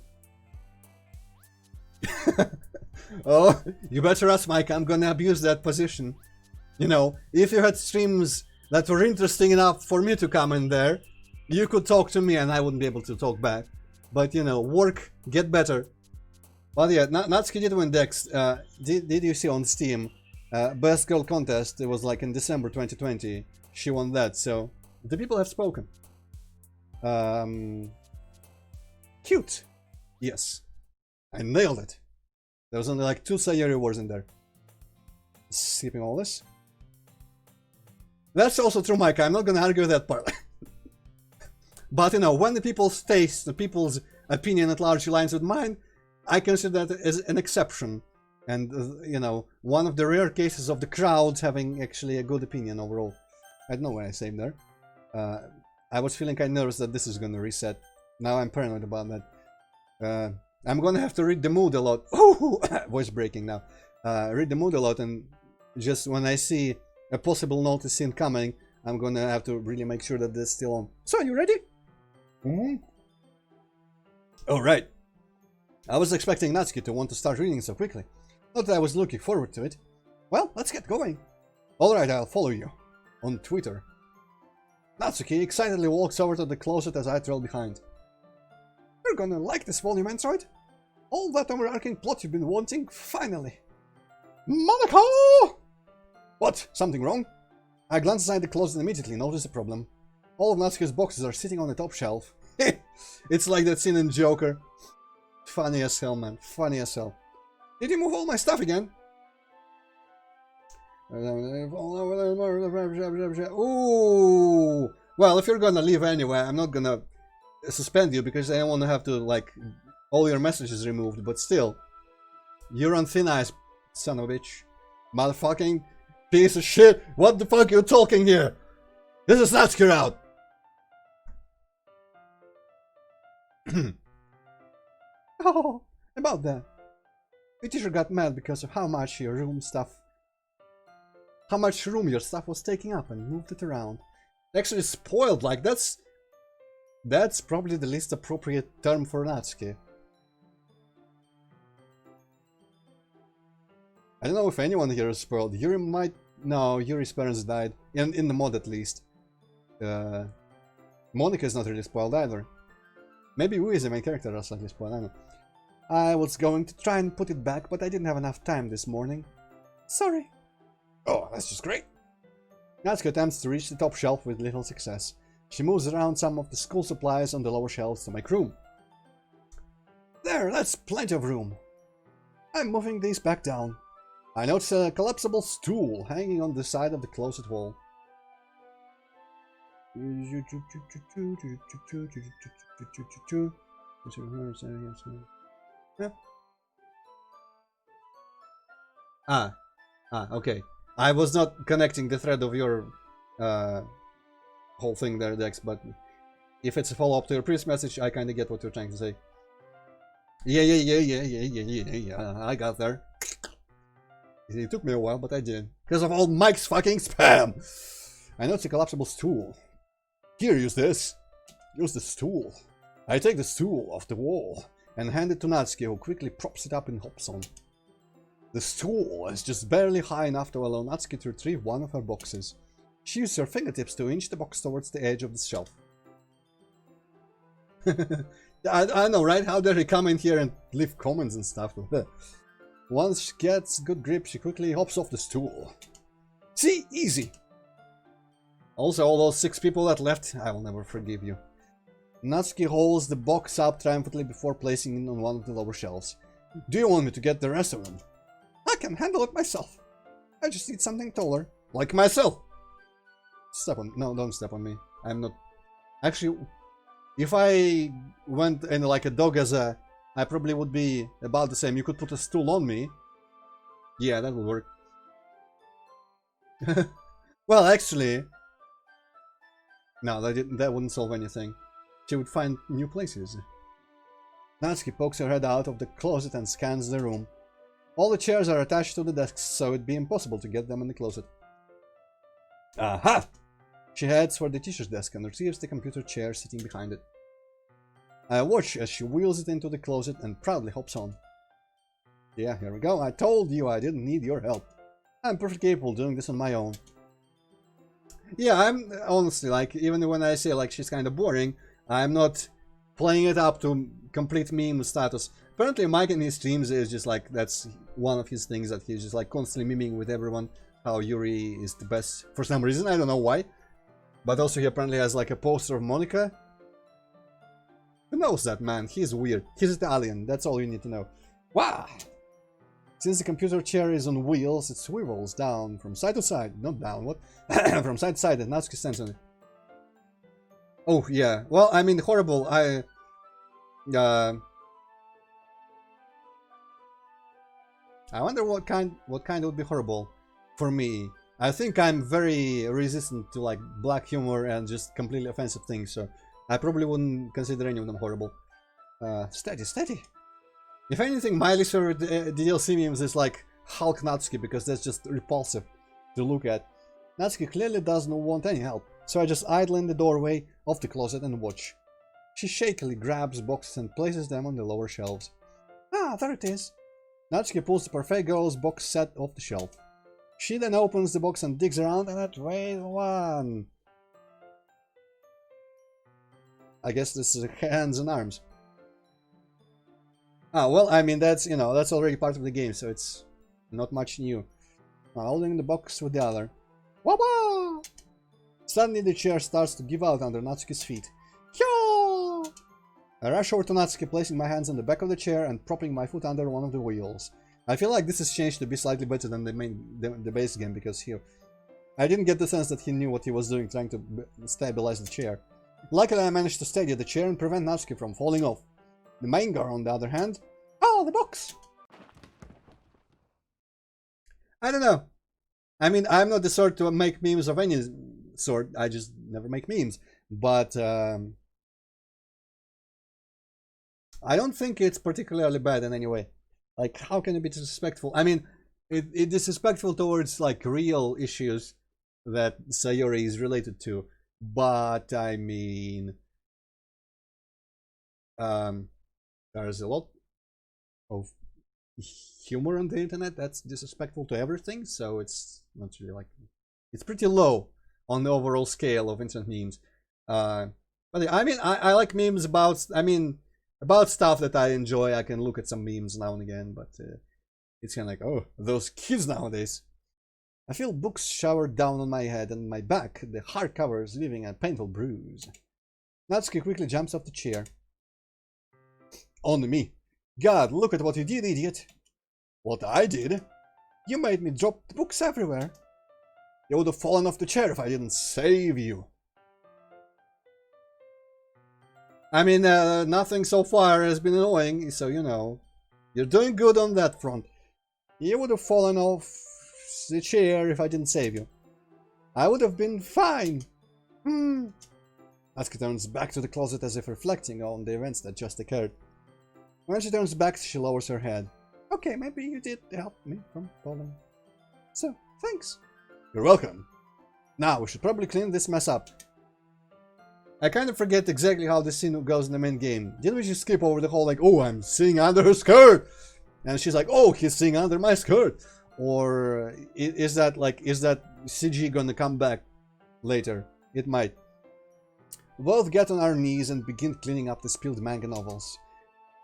Oh, you better ask Mike, I'm gonna abuse that position. You know, if you had streams that were interesting enough for me to come in there, you could talk to me and I wouldn't be able to talk back. But, you know, work, get better. But yeah, Natsuki did win Dex. Did you see on Steam? Best Girl Contest, it was like in December 2020. She won that, so the people have spoken. Cute. Yes. I nailed it. There was only like 2 Sayuri words in there. Skipping all this. That's also true, Mike. I'm not gonna argue that part. But, you know, when the people's taste, the people's opinion at large aligns with mine, I consider that as an exception. And, you know, one of the rare cases of the crowds having actually a good opinion overall. I don't know what I saved there. I was feeling kind of nervous that this is going to reset. Now I'm paranoid about that. I'm going to have to read the mood a lot. Oh, voice breaking now. Read the mood a lot, and just when I see a possible notice scene coming, I'm going to have to really make sure that it's still on. So, you ready? Mm-hmm. Alright. I was expecting Natsuki to want to start reading so quickly. Not that I was looking forward to it. Well, let's get going. Alright, I'll follow you. On Twitter. Natsuki excitedly walks over to the closet as I trail behind. You're gonna like this volume, Antroid. All that overarching plot you've been wanting, finally. Monaco! What? Something wrong? I glance inside the closet and immediately notice a problem. All of Natsuki's boxes are sitting on the top shelf. It's like that scene in Joker. Funny as hell, man. Funny as hell. Did you move all my stuff again? Ooh! Well, if you're gonna leave anyway, I'm not gonna suspend you because I don't want to have to, like, all your messages removed, but still. You're on thin ice, son of a bitch. Motherfucking piece of shit. What the fuck are you talking here? This is Natsuki out. Oh, about that. The teacher got mad because of how much your room your stuff was taking up and moved it around. Actually spoiled, like that's probably the least appropriate term for Natsuki. I don't know if anyone here is spoiled. Yuri might... No, Yuri's parents died. In the mod at least. Monica is not really spoiled either. Maybe we as the main character are slightly spoiled, I don't know. I was going to try and put it back, but I didn't have enough time this morning. Sorry. Oh, that's just great. Natsuki attempts to reach the top shelf with little success. She moves around some of the school supplies on the lower shelves to make room. There, that's plenty of room. I'm moving these back down. I notice a collapsible stool hanging on the side of the closet wall. Okay. I was not connecting the thread of your whole thing there, Dex, but if it's a follow-up to your previous message, I kinda get what you're trying to say. Yeah, I got there. It took me a while, but I did. Because of all Mike's fucking spam! I know it's a collapsible stool. Here, use this. Use the stool. I take the stool off the wall and hand it to Natsuki, who quickly props it up and hops on. The stool is just barely high enough to allow Natsuki to retrieve one of her boxes. She uses her fingertips to inch the box towards the edge of the shelf. I know, right? How dare he come in here and leave comments and stuff? Once she gets good grip, she quickly hops off the stool. See? Easy! Also, all those 6 people that left, I will never forgive you. Natsuki holds the box up triumphantly before placing it on one of the lower shelves. Do you want me to get the rest of them? I can handle it myself. I just need something taller. Like myself! Step on... No, don't step on me. I'm not... Actually, if I went in like a dog as a... I probably would be about the same. You could put a stool on me. Yeah, that would work. Well, actually... No, that wouldn't solve anything. She would find new places. Natsuki pokes her head out of the closet and scans the room. All the chairs are attached to the desks, so it'd be impossible to get them in the closet. Aha! She heads for the teacher's desk and retrieves the computer chair sitting behind it. I watch as she wheels it into the closet and proudly hops on. Yeah, here we go. I told you I didn't need your help. I'm perfectly capable of doing this on my own. Yeah, I'm honestly, like, even when I say like she's kind of boring, I'm not playing it up to complete meme status. Apparently Mike in his streams is just like, that's one of his things, that he's just like constantly miming with everyone how Yuri is the best for some reason. I don't know why. But also he apparently has like a poster of Monica. Who knows that man? He's weird. He's Italian. That's all you need to know. Wow! Since the computer chair is on wheels, it swivels down from side to side. Not down, what? From side to side, and Natsuki stands on it. Oh, yeah. Well, I mean, horrible. I wonder what kind would be horrible for me. I think I'm very resistant to like black humor and just completely offensive things, so I probably wouldn't consider any of them horrible. Steady, steady. If anything, my least favorite DDLC memes is like Hulk Natsuki, because that's just repulsive to look at. Natsuki clearly doesn't want any help, so I just idle in the doorway of the closet and watch. She shakily grabs boxes and places them on the lower shelves. Ah, there it is. Natsuki pulls the Parfait Girls box set off the shelf. She then opens the box and digs around, and that weighs one. I guess this is hands and arms. Ah, well, I mean, that's, you know, that's already part of the game, so it's not much new. Now, holding the box with the other. Waba! Suddenly the chair starts to give out under Natsuki's feet. Kyo! I rush over to Natsuki, placing my hands on the back of the chair and propping my foot under one of the wheels. I feel like this has changed to be slightly better than the base game, because here I didn't get the sense that he knew what he was doing, trying to stabilize the chair. Luckily, I managed to steady the chair and prevent Natsuki from falling off. The manga, on the other hand... Oh, the box! I don't know. I mean, I'm not the sort to make memes of any sort. I just never make memes. But I don't think it's particularly bad in any way. Like, how can it be disrespectful? I mean, it's disrespectful towards, like, real issues that Sayori is related to. But, I mean... there's a lot of humor on the internet that's disrespectful to everything, so it's not really like... It's pretty low on the overall scale of internet memes. But I mean, I like memes about... I mean, about stuff that I enjoy. I can look at some memes now and again, but it's kind of like, oh, those kids nowadays. I feel books showered down on my head and my back, the hardcover is leaving a painful bruise. Natsuki quickly jumps off the chair. On me. God, look at what you did, idiot. What I did? You made me drop the books everywhere. You would have fallen off the chair if I didn't save you. I mean, nothing so far has been annoying, so you know. You're doing good on that front. You would have fallen off the chair if I didn't save you. I would have been fine. Natsuki turns back to the closet as if reflecting on the events that just occurred. When she turns back, she lowers her head. Okay, maybe you did help me from falling. So, thanks. You're welcome. Now, we should probably clean this mess up. I kind of forget exactly how the scene goes in the main game. Didn't we just skip over the whole like, oh, I'm seeing under her skirt? And she's like, oh, he's seeing under my skirt. Or is that CG gonna come back later? It might. We both get on our knees and begin cleaning up the spilled manga novels.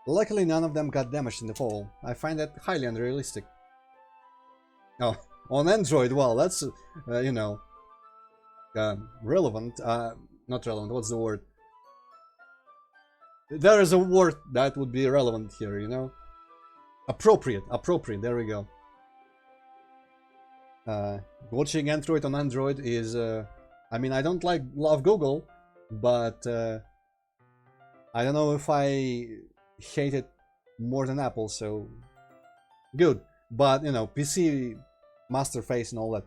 Luckily, none of them got damaged in the fall. I find that highly unrealistic. Oh, on Antroid, well, that's, you know, relevant. Not relevant, what's the word? There is a word that would be relevant here, you know? Appropriate, there we go. Watching Antroid on Android is, I mean, I don't love Google, but I don't know if I hate it more than Apple, so good. But, you know, PC master face and all that.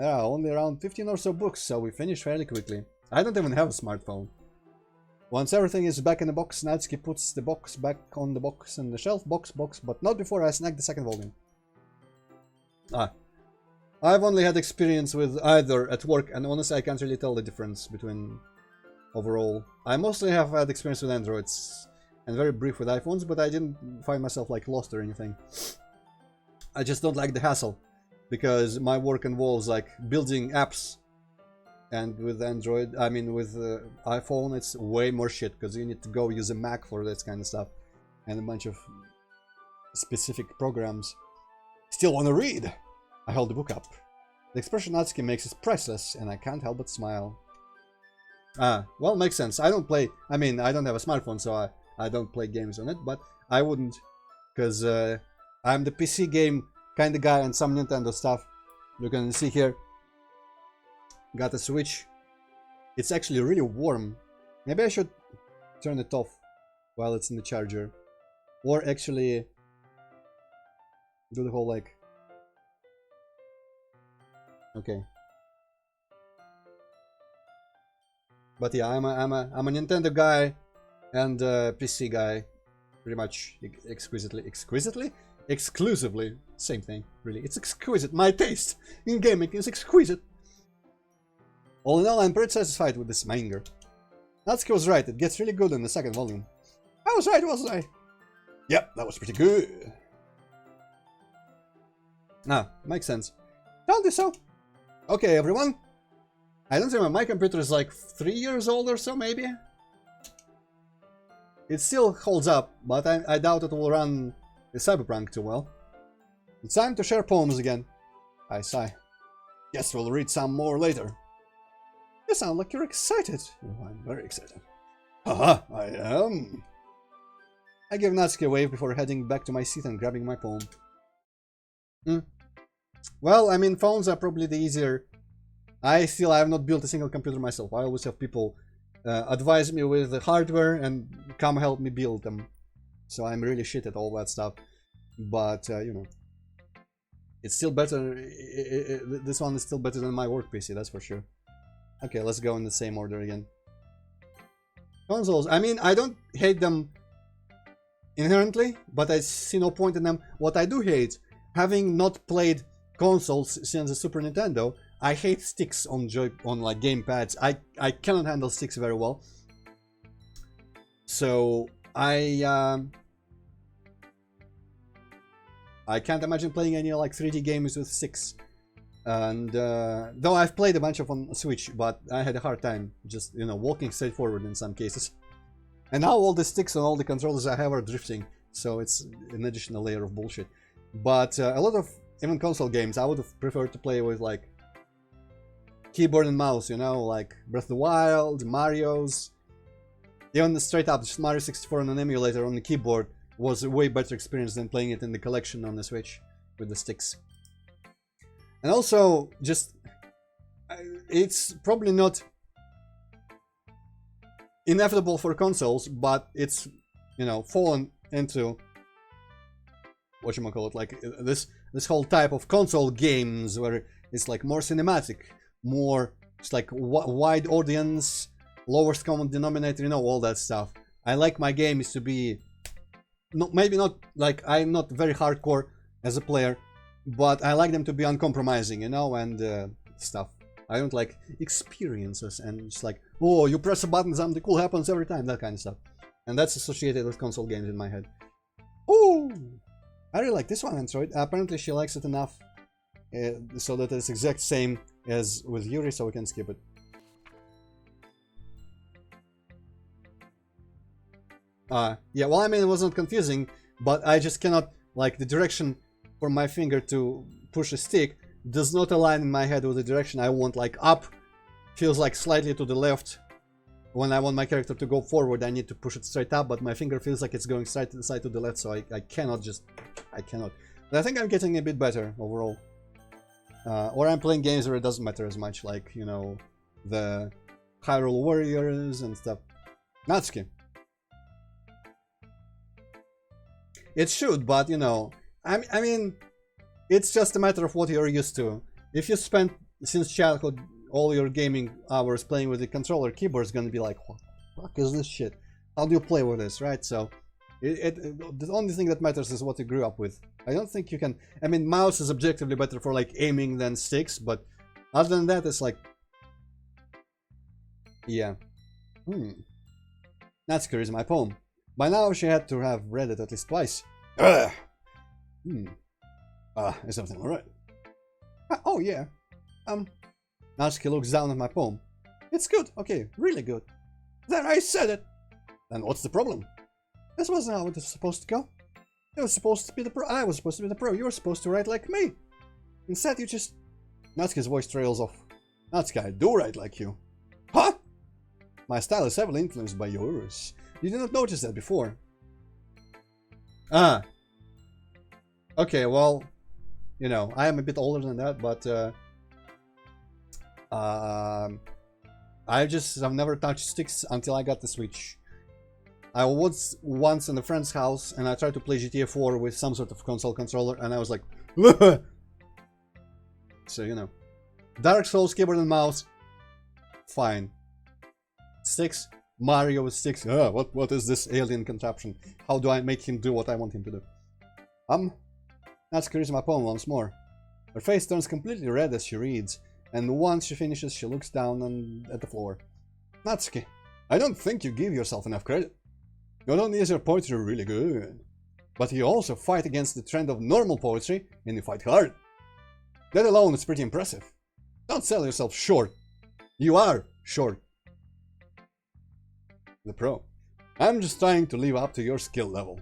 Yeah, only around 15 or so books, so we finish fairly quickly. I don't even have a smartphone. Once everything is back in the box, Natsuki puts the box back on the box and the shelf, box, but not before I snag the second volume. I've only had experience with either at work, and honestly I can't really tell the difference between overall. I mostly have had experience with Androids and very brief with iPhones, but I didn't find myself like lost or anything. I just don't like the hassle, because my work involves like building apps, and with Android, I mean with iPhone, it's way more shit, because you need to go use a Mac for this kind of stuff, and a bunch of specific programs. Still want to read? I held the book up. The expression Natsuki makes is priceless, and I can't help but smile. Well, makes sense. I don't play, I mean, I don't have a smartphone, so I don't play games on it, but I wouldn't, because I'm the PC game kind of guy and some Nintendo stuff. You can see here, got a Switch. It's actually really warm. Maybe I should turn it off while it's in the charger, or actually do the whole like, okay. But yeah, I'm a Nintendo guy and a PC guy, pretty much exclusively, same thing, really. It's exquisite. My taste in gaming is exquisite. All in all, I'm pretty satisfied with this manga. Natsuki was right, it gets really good in the second volume. I was right, wasn't I? Yep, that was pretty good. Makes sense. Told you so. Okay, everyone. I don't remember, my computer is like 3 years old or so, maybe? It still holds up, but I doubt it will run the Cyberpunk too well. It's time to share poems again. I sigh. Guess we'll read some more later. You sound like you're excited. Oh, I'm very excited. Haha, I am. I give Natsuki a wave before heading back to my seat and grabbing my poem. Well, I mean, phones are probably the easier. I have not built a single computer myself. I always have people advise me with the hardware and come help me build them. So I'm really shit at all that stuff. But, you know, it's still better. This one is still better than my work PC, that's for sure. Okay, let's go in the same order again. Consoles, I mean, I don't hate them inherently, but I see no point in them. What I do hate, having not played consoles since the Super Nintendo, I hate sticks on like gamepads. I cannot handle sticks very well. So I can't imagine playing any like 3D games with sticks. And though I've played a bunch of on Switch, but I had a hard time just, you know, walking straight forward in some cases. And now all the sticks and all the controllers I have are drifting, so it's an additional layer of bullshit. But a lot of even console games I would have preferred to play with like keyboard and mouse, you know, like Breath of the Wild, Mario's. Even straight up, just Mario 64 on an emulator on the keyboard was a way better experience than playing it in the collection on the Switch with the sticks. And also, just, it's probably not inevitable for consoles, but it's, you know, fallen into, whatchamacallit, like this whole type of console games where it's like more cinematic, more just like wide audience, lowest common denominator, you know, all that stuff. I like my games to be, maybe not, like, I'm not very hardcore as a player, but I like them to be uncompromising, you know, and stuff. I don't like experiences and just like, oh, you press a button, something cool happens every time, that kind of stuff. And that's associated with console games in my head. Oh, I really like this one, Antroid. Apparently she likes it enough so that it's exact same as with Yuri, so we can skip it. Yeah, well, I mean, it wasn't confusing, but I just cannot, like, the direction for my finger to push a stick does not align in my head with the direction I want. Like, up feels like slightly to the left. When I want my character to go forward, I need to push it straight up, but my finger feels like it's going straight to the side to the left, so I cannot just, I cannot. But I think I'm getting a bit better overall. Or I'm playing games where it doesn't matter as much, like, you know, the Hyrule Warriors and stuff. Natsuki. It should, but, you know, I mean, it's just a matter of what you're used to. If you spend, since childhood, all your gaming hours playing with the controller, keyboard is gonna be like, what the fuck is this shit? How do you play with this, right? So, the only thing that matters is what you grew up with. I don't think you can, I mean, mouse is objectively better for, like, aiming than sticks, but other than that, it's like, yeah. Natsuki is my poem. By now, she had to have read it at least twice. Is everything alright? Oh, yeah. Natsuki looks down at my poem. It's good, okay, really good. There, I said it! Then what's the problem? This wasn't how it was supposed to go. It was supposed to be the pro. I was supposed to be the pro. You were supposed to write like me. Instead, you just... Natsuki's voice trails off. Natsuki, I do write like you. Huh? My style is heavily influenced by yours. You did not notice that before. Okay, well, you know, I am a bit older than that, but I've never touched sticks until I got the Switch. I was once in a friend's house and I tried to play GTA 4 with some sort of console controller and I was like, so, you know, Dark Souls, keyboard and mouse, fine. Sticks, Mario with sticks, what is this alien contraption? How do I make him do what I want him to do? Natsuki reads my poem once more. Her face turns completely red as she reads, and once she finishes, she looks down at the floor. Natsuki, I don't think you give yourself enough credit. Not only is your poetry really good, but you also fight against the trend of normal poetry, and you fight hard. That alone is pretty impressive. Don't sell yourself short. You are short. The pro. I'm just trying to live up to your skill level.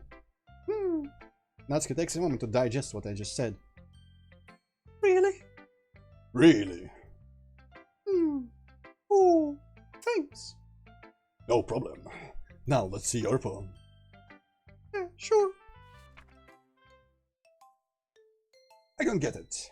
Natsuki takes a moment to digest what I just said. Really? Really? Oh, thanks. No problem. Now let's see your poem. Yeah, sure. I don't get it.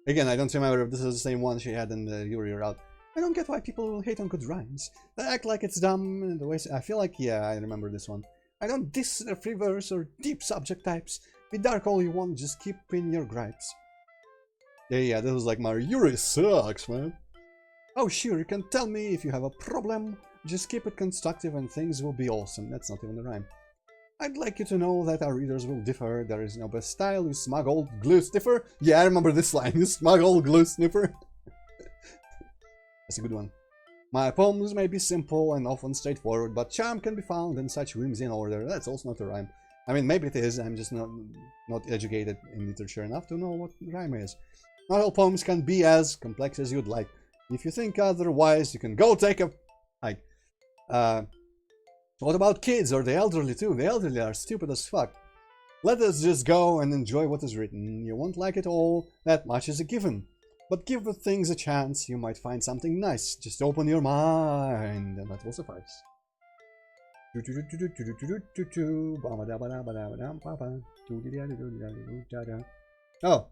Again, I don't remember if this is the same one she had in the Yuri route. I don't get why people will hate on good rhymes. They act like it's dumb in the ways. I feel like, yeah, I remember this one. I don't diss their free verse or deep subject types. Be dark all you want, just keep in your gripes. Yeah, this was like my Yuri sucks, man. Oh, sure, you can tell me if you have a problem. Just keep it constructive and things will be awesome. That's not even a rhyme. I'd like you to know that our readers will differ. There is no best style, you smug old glue sniffer. Yeah, I remember this line, you smug old glue sniffer. That's a good one. My poems may be simple and often straightforward, but charm can be found in such whimsy and order. That's also not a rhyme. I mean, maybe it is, I'm just not educated in literature enough to know what rhyme is. Not all poems can be as complex as you'd like. If you think otherwise, you can go take a hike. What about kids or the elderly too? The elderly are stupid as fuck. Let us just go and enjoy what is written. You won't like it all, that much is a given. But give the things a chance, you might find something nice. Just open your mind, and that will suffice. Oh,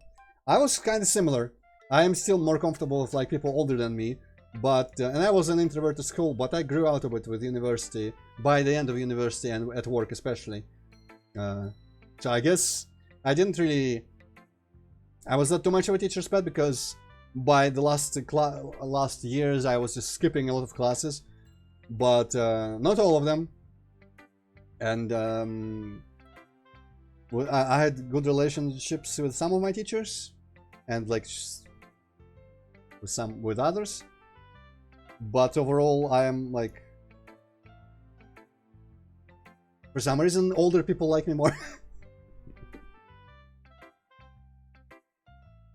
I was kind of similar. I am still more comfortable with like people older than me, but and I was an introvert at school, but I grew out of it with university. By the end of university and at work especially. So I guess I didn't really. I was not too much of a teacher's pet because by the last years I was just skipping a lot of classes, but not all of them. And I had good relationships with some of my teachers, and like with others. But overall, I am like, for some reason, older people like me more.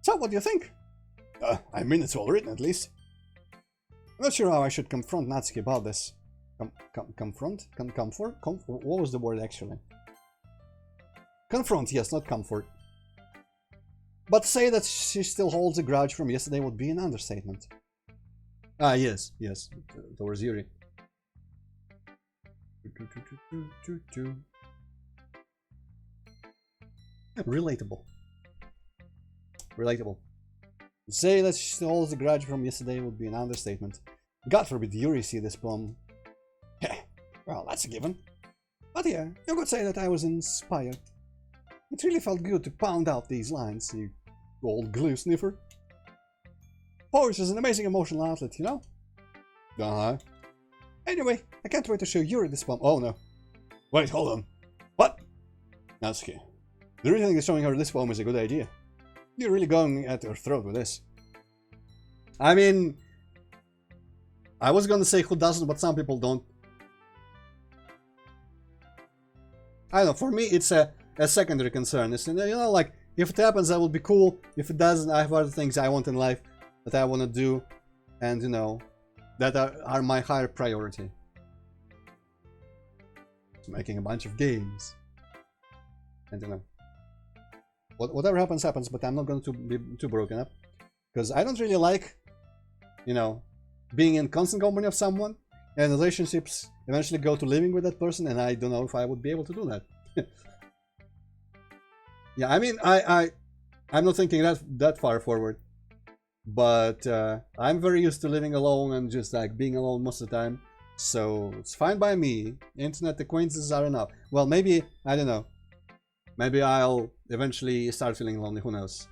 So, what do you think? I mean, it's all written, at least. I'm not sure how I should confront Natsuki about this. Confront? Comfort? What was the word, actually? Confront, yes, not comfort. But to say that she still holds a grudge from yesterday would be an understatement. Ah, yes, towards Yuri. Relatable. To say that she still holds a grudge from yesterday would be an understatement. God forbid Yuri see this poem. Well, that's a given. But yeah, you could say that I was inspired. It really felt good to pound out these lines, you old glue sniffer. Poetry is an amazing emotional outlet, you know? Uh-huh. Anyway, I can't wait to show Yuri this poem. Oh no. Wait, hold on. What? Natsuki, do you really think showing her this poem is a good idea? You're really going at her throat with this. I mean, I was gonna say who doesn't, but some people don't. I don't know, for me it's a secondary concern. It's, you know, like, if it happens, that would be cool. If it doesn't, I have other things I want in life that I want to do, and, you know, that are my higher priority. It's making a bunch of games. And, you know, whatever happens, happens, but I'm not going to be too broken up. Because I don't really like, you know, being in constant company of someone, and relationships eventually go to living with that person, and I don't know if I would be able to do that. Yeah, I mean, I'm not thinking that far forward, but I'm very used to living alone and just like being alone most of the time, so it's fine by me. Internet acquaintances are enough. Well, maybe, I don't know, maybe I'll eventually start feeling lonely, who knows.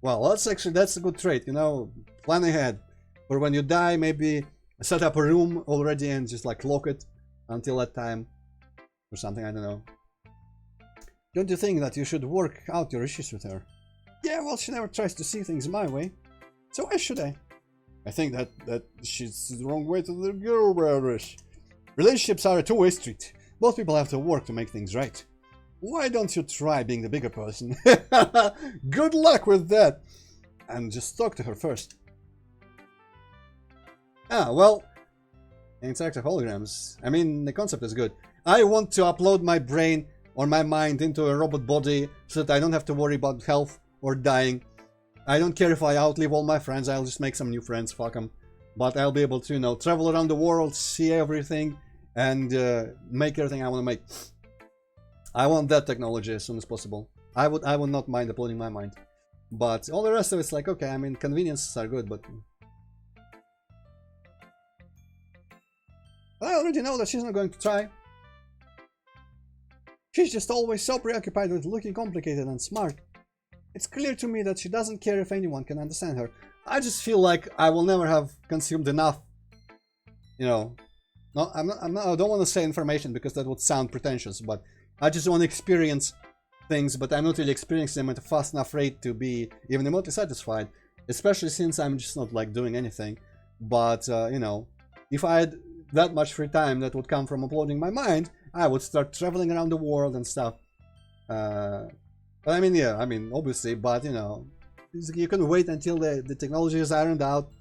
Well, that's a good trait, you know, plan ahead. For when you die, maybe set up a room already and just like lock it until that time or something, I don't know. Don't you think that you should work out your issues with her? Yeah, well, she never tries to see things my way. So why should I? I think that she's the wrong way to the girl, brothers. Relationships are a two-way street. Both people have to work to make things right. Why don't you try being the bigger person? Good luck with that. And just talk to her first. Ah, well, interactive holograms. I mean, the concept is good. I want to upload my brain or my mind into a robot body so that I don't have to worry about health or dying. I don't care if I outlive all my friends, I'll just make some new friends, fuck them. But I'll be able to, you know, travel around the world, see everything, and make everything I want to make. I want that technology as soon as possible. I would not mind uploading my mind. But all the rest of it's like, okay, I mean, conveniences are good, but I already know that she's not going to try. She's just always so preoccupied with looking complicated and smart. It's clear to me that she doesn't care if anyone can understand her. I just feel like I will never have consumed enough, you know. No, I don't want to say information because that would sound pretentious, but I just want to experience things, but I'm not really experiencing them at a fast enough rate to be even remotely satisfied, especially since I'm just not like doing anything. But, you know, if I had that much free time that would come from uploading my mind, I would start traveling around the world and stuff. But I mean, yeah, I mean, obviously, but you know, you can wait until the technology is ironed out.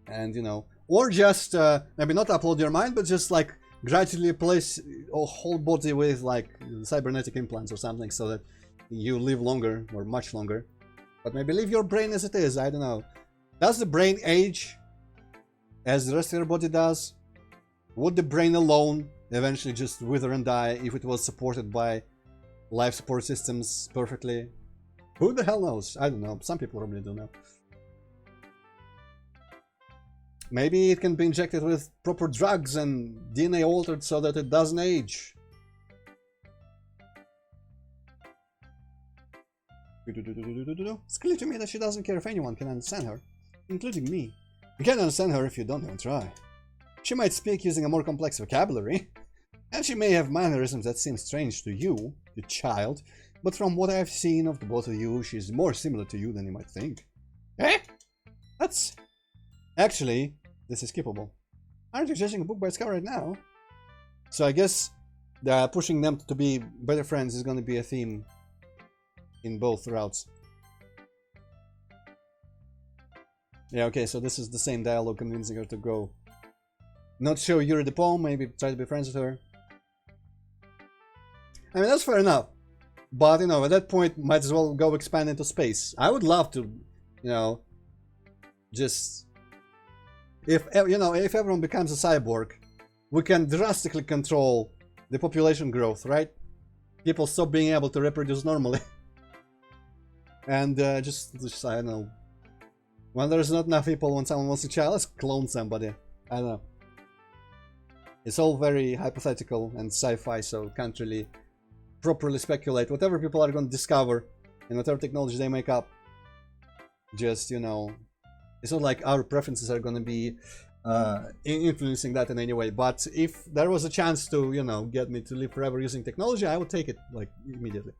And, you know, or just, maybe not upload your mind, but just like gradually replace a whole body with like cybernetic implants or something so that you live longer or much longer. But maybe leave your brain as it is, I don't know. Does the brain age as the rest of your body does? Would the brain alone eventually just wither and die if it was supported by life support systems perfectly? Who the hell knows? I don't know. Some people probably do know. Maybe it can be injected with proper drugs and DNA altered so that it doesn't age. It's clear to me that she doesn't care if anyone can understand her, including me. You can't understand her if you don't even try. She might speak using a more complex vocabulary, and she may have mannerisms that seem strange to you, the child, but from what I've seen of the both of you, she's more similar to you than you might think. Eh? That's... Actually, this is skippable. Aren't you judging a book by its cover right now? So I guess pushing them to be better friends is going to be a theme in both routes. Yeah, okay, so this is the same dialogue convincing her to go. Not show Yuri the poem, maybe try to be friends with her. I mean, that's fair enough. But, you know, at that point, might as well go expand into space. I would love to, you know, just... If, you know, if everyone becomes a cyborg, we can drastically control the population growth, right? People stop being able to reproduce normally. And just, I don't know. When there's not enough people, when someone wants a child, let's clone somebody. I don't know. It's all very hypothetical and sci-fi, so can't really properly speculate. Whatever people are going to discover and whatever technology they make up, just, you know, it's not like our preferences are going to be influencing that in any way. But if there was a chance to, you know, get me to live forever using technology, I would take it, like, immediately.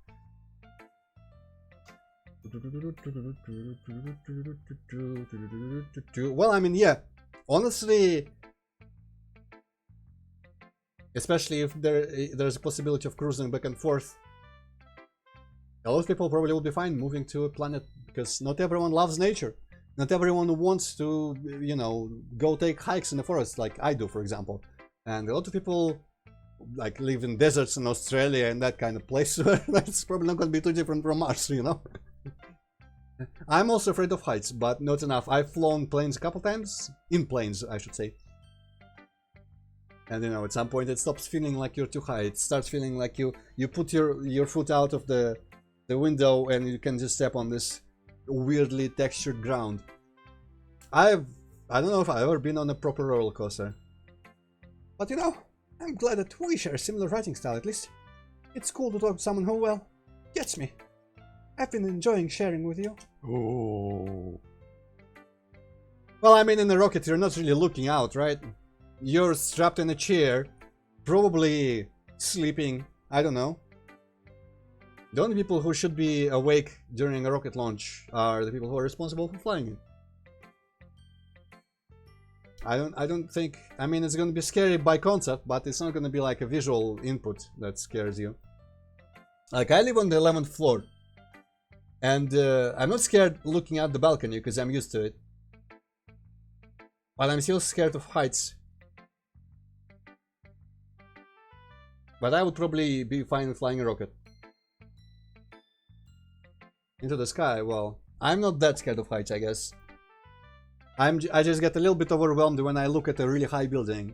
Well, I mean, yeah, honestly, especially if there's a possibility of cruising back and forth, a lot of people probably will be fine moving to a planet, because not everyone loves nature. Not everyone wants to, you know, go take hikes in the forest like I do, for example. And a lot of people like live in deserts in Australia and that kind of place where that's probably not going to be too different from Mars, you know. I'm also afraid of heights, but not enough. I've flown planes a couple times, in planes I should say. And you know, at some point it stops feeling like you're too high. It starts feeling like you put your foot out of the window and you can just step on this weirdly textured ground. I don't know if I've ever been on a proper roller coaster. But you know, I'm glad that we share a similar writing style at least. It's cool to talk to someone who, well, gets me. I've been enjoying sharing with you. Oh. Well, I mean, in the rocket you're not really looking out, right? You're strapped in a chair, probably sleeping, I don't know. The only people who should be awake during a rocket launch are the people who are responsible for flying it. I don't think, I mean, it's going to be scary by concept, but it's not going to be like a visual input that scares you. Like, I live on the 11th floor, and I'm not scared looking out the balcony because I'm used to it. But I'm still scared of heights. But I would probably be fine with flying a rocket. Into the sky, well, I'm not that scared of heights, I guess. I just get a little bit overwhelmed when I look at a really high building.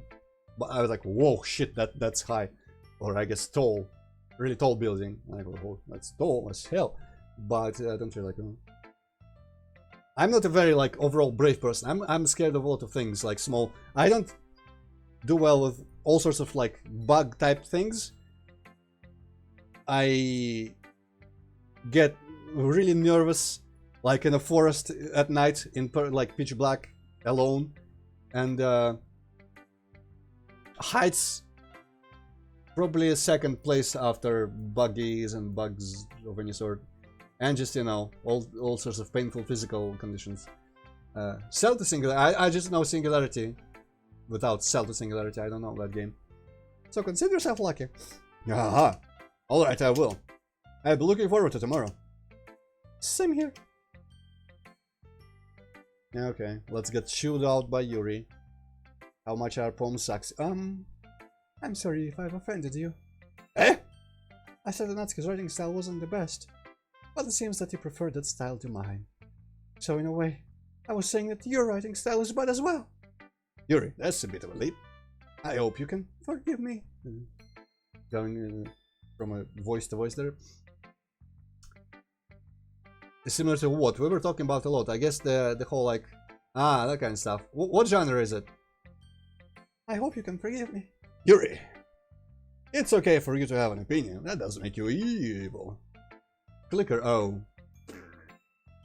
But I was like, whoa, shit, that's high. Or I guess tall. Really tall building. And I go, oh, that's tall as hell. but I don't really like them. I'm not a very like overall brave person. I'm scared of a lot of things, like small. I don't do well with all sorts of like bug type things. I get really nervous, like in a forest at night in like pitch black, alone, and heights probably a second place after buggies and bugs of any sort, and just, you know, all sorts of painful physical conditions. Cell to Singularity, I just know Singularity. Without Cell to Singularity, I don't know that game. So consider yourself lucky. Aha! Alright, I will. I'll be looking forward to tomorrow. Same here. Okay, let's get chewed out by Yuri. How much our poem sucks. I'm sorry if I've offended you. Eh? I said that Natsuki's writing style wasn't the best, but it seems that you preferred that style to mine. So in a way, I was saying that your writing style is bad as well. Yuri, that's a bit of a leap. I hope you can forgive me. Going from a voice to voice there. Similar to what? We were talking about a lot. I guess the whole like, that kind of stuff. What genre is it? I hope you can forgive me. Yuri, it's okay for you to have an opinion. That doesn't make you evil. Clicker, oh.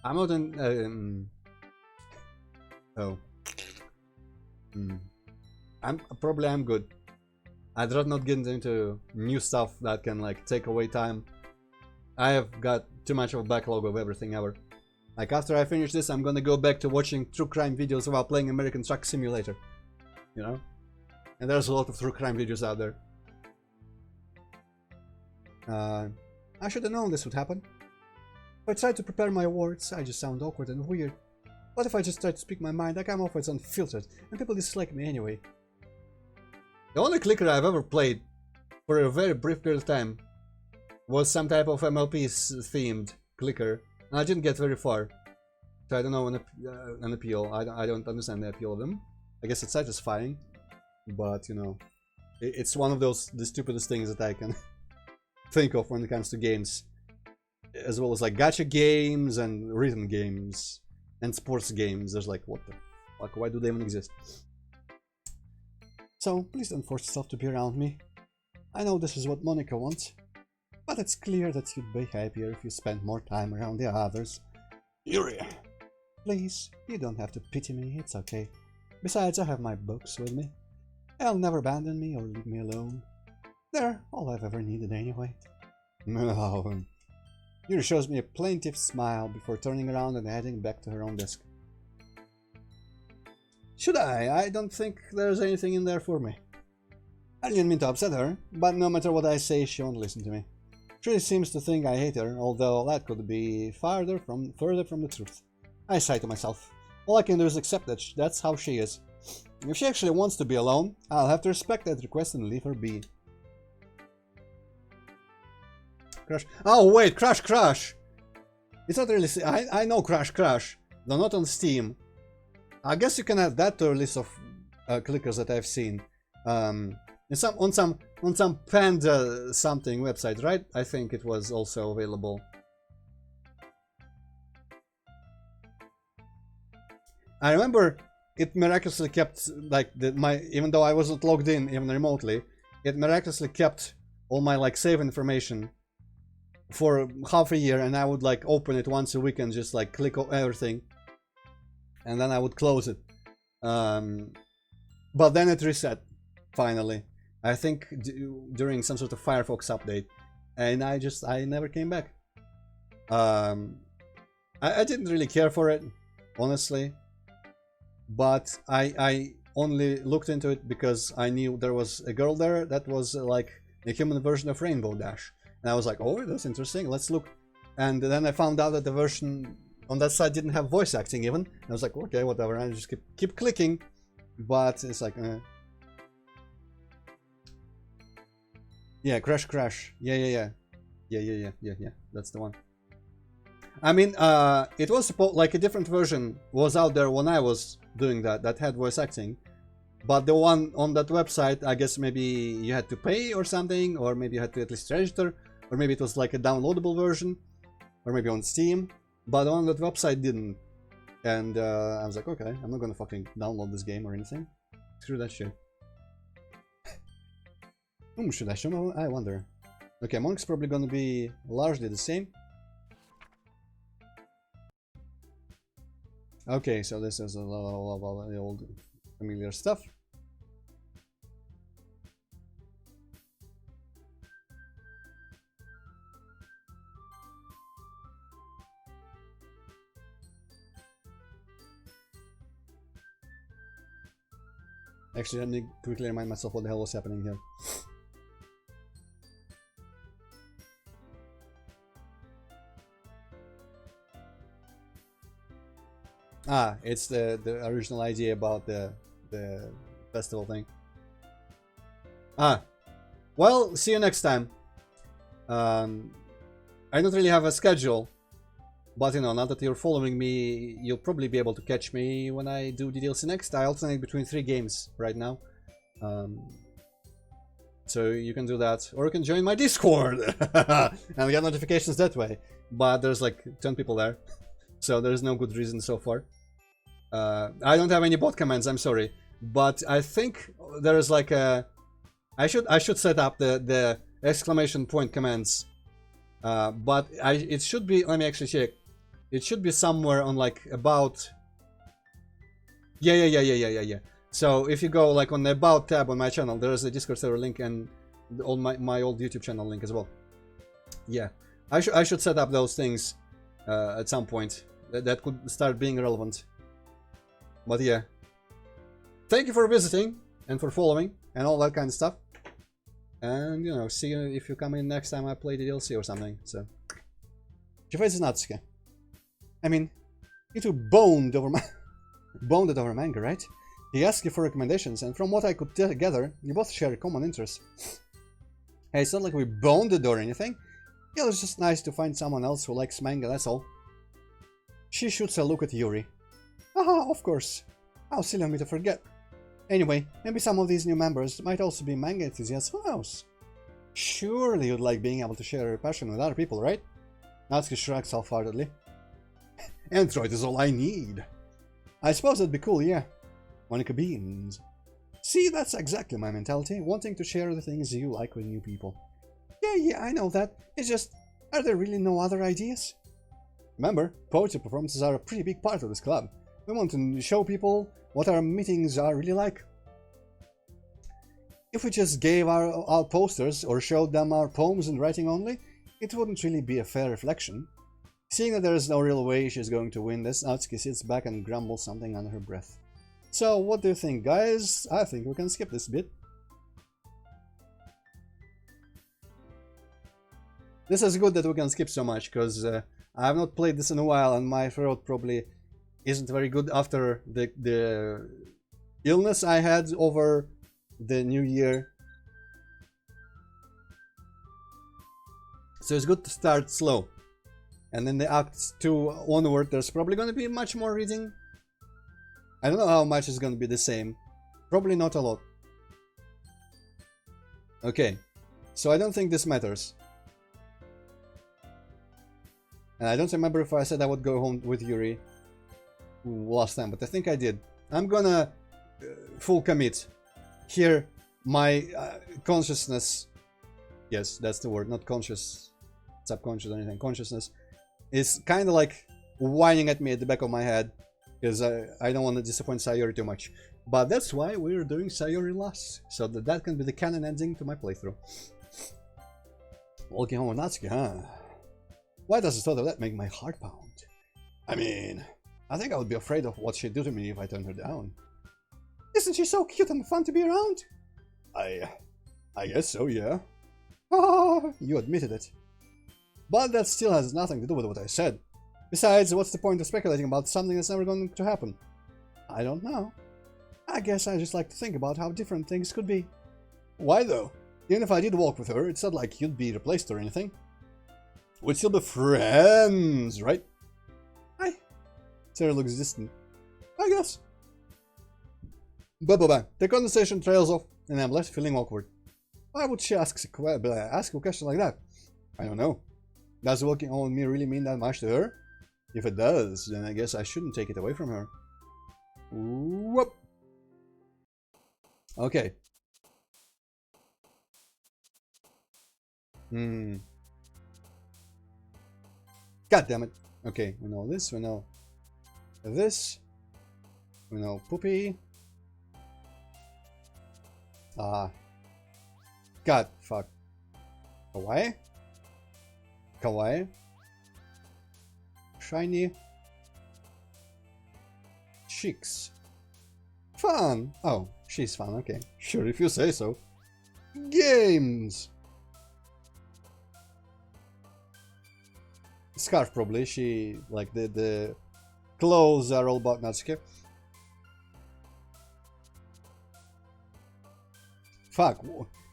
I'm not in, oh. I'm good. I'd rather not get into new stuff that can like take away time. I have got too much of a backlog of everything ever. Like after I finish this, I'm gonna go back to watching true crime videos while playing American Truck Simulator. You know? And there's a lot of true crime videos out there. I should have known this would happen. If I try to prepare my words, I just sound awkward and weird. What if I just try to speak my mind? I come off as unfiltered, and people dislike me anyway. The only clicker I've ever played for a very brief period of time was some type of MLP themed clicker, and I didn't get very far. So I don't know an appeal. I don't understand the appeal of them. I guess it's satisfying, but you know, it's one of the stupidest things that I can think of when it comes to games, as well as like gacha games and rhythm games and sports games. There's like, what the fuck? Why do they even exist? So please don't force yourself to be around me. I know this is what Monica wants, but it's clear that you'd be happier if you spent more time around the others. Yuri! Please, you don't have to pity me, it's okay. Besides, I have my books with me. They'll never abandon me or leave me alone. They're all I've ever needed anyway. No. Yuri shows me a plaintive smile before turning around and heading back to her own desk. Should I? I don't think there's anything in there for me. I didn't mean to upset her, but no matter what I say, she won't listen to me. She seems to think I hate her, although that could be further from the truth. I sigh to myself. All I can do is accept that that's how she is. If she actually wants to be alone, I'll have to respect that request and leave her be. Crash. Oh wait, Crash! It's not really... I know Crash, though not on Steam. I guess you can add that to a list of clickers that I've seen. On some Panda something website, right? I think it was also available. I remember it miraculously kept like even though I wasn't logged in even remotely, it miraculously kept all my like save information for half a year, and I would like open it once a week and just like click everything, and then I would close it. But then it reset finally. I think during some sort of Firefox update, and I never came back. I didn't really care for it, honestly, but I only looked into it because I knew there was a girl there that was like a human version of Rainbow Dash, and I was like, oh, that's interesting, let's look. And then I found out that the version on that side didn't have voice acting even. I was like, okay, whatever. And I just keep clicking, but it's like, yeah, Crash. Yeah. That's the one. I mean, it was supposed like a different version was out there when I was doing that had voice acting, but the one on that website, I guess maybe you had to pay or something, or maybe you had to at least register, or maybe it was like a downloadable version. or maybe on Steam, but on that website didn't. And I was like, okay, I'm not gonna fucking download this game or anything. Screw that shit. Should I show them? I wonder. Okay, Monk's probably gonna be largely the same. Okay, so this is a lot of the old familiar stuff. Actually, let me quickly remind myself what the hell was happening here. Ah, it's the original idea about the festival thing. Ah, well, see you next time. I don't really have a schedule, but you know, now that you're following me, you'll probably be able to catch me when I do DDLC next. I alternate between 3 games right now. So you can do that, or you can join my Discord and get notifications that way. But there's like 10 people there, so there's no good reason so far. I don't have any bot commands, I'm sorry, but I think there is like a... I should set up the exclamation point commands, but it should be... Let me actually check. It should be somewhere on like about... Yeah. So if you go like on the About tab on my channel, there is a Discord server link and on my old YouTube channel link as well. Yeah, I should set up those things at some point. That could start being relevant. But yeah, thank you for visiting and for following and all that kind of stuff. And you know, see you if you come in next time I play the DLC or something. So, your face is Natsuki. I mean, you two bonded over manga, right? He asked you for recommendations, and from what I could gather, you both share common interests. Hey, it's not like we bonded or anything. It was just nice to find someone else who likes manga, that's all. She shoots a look at Yuri. Haha, of course. How silly of me to forget. Anyway, maybe some of these new members might also be manga enthusiasts, who knows? Surely you'd like being able to share your passion with other people, right? Natsuki shrugs half-heartedly. Antroid is all I need. I suppose that'd be cool, yeah. Monica beams. See, that's exactly my mentality, wanting to share the things you like with new people. Yeah, I know that. It's just, are there really no other ideas? Remember, poetry performances are a pretty big part of this club. We want to show people what our meetings are really like. If we just gave our posters or showed them our poems and writing only, it wouldn't really be a fair reflection. Seeing that there is no real way she's going to win this, Natsuki sits back and grumbles something under her breath. So, what do you think, guys? I think we can skip this bit. This is good that we can skip so much, because I have not played this in a while and my throat probably isn't very good after the illness I had over the new year. So it's good to start slow. And then the Acts 2 onward, there's probably going to be much more reading. I don't know how much is going to be the same. Probably not a lot. Okay, so I don't think this matters. And I don't remember if I said I would go home with Yuri last time, but I think I did. I'm gonna full commit. Here, my consciousness, yes, that's the word, not conscious, subconscious or anything, consciousness, is kind of like whining at me at the back of my head, because I don't want to disappoint Sayori too much. But that's why we're doing Sayori last, so that can be the canon ending to my playthrough. Walking home with Natsuki, huh? Why does the thought of that make my heart pound? I mean, I think I would be afraid of what she'd do to me if I turned her down. Isn't she so cute and fun to be around? I guess so, yeah. Ah, you admitted it. But that still has nothing to do with what I said. Besides, what's the point of speculating about something that's never going to happen? I don't know. I guess I just like to think about how different things could be. Why though? Even if I did walk with her, it's not like you'd be replaced or anything. We'd still be friends, right? Hi. Sarah looks distant. I guess. Blah. The conversation trails off, and I'm left feeling awkward. Why would she ask a question like that? I don't know. Does walking on me really mean that much to her? If it does, then I guess I shouldn't take it away from her. Whoop! Okay. God damn it. Okay, we know this, we know this, we know poopy. God, fuck. Kawaii? Kawaii? Shiny? Cheeks. Fun! Oh, she's fun, okay. Sure, if you say so. Games! Scarf, probably. She, like, the clothes are all about Natsuki. Fuck.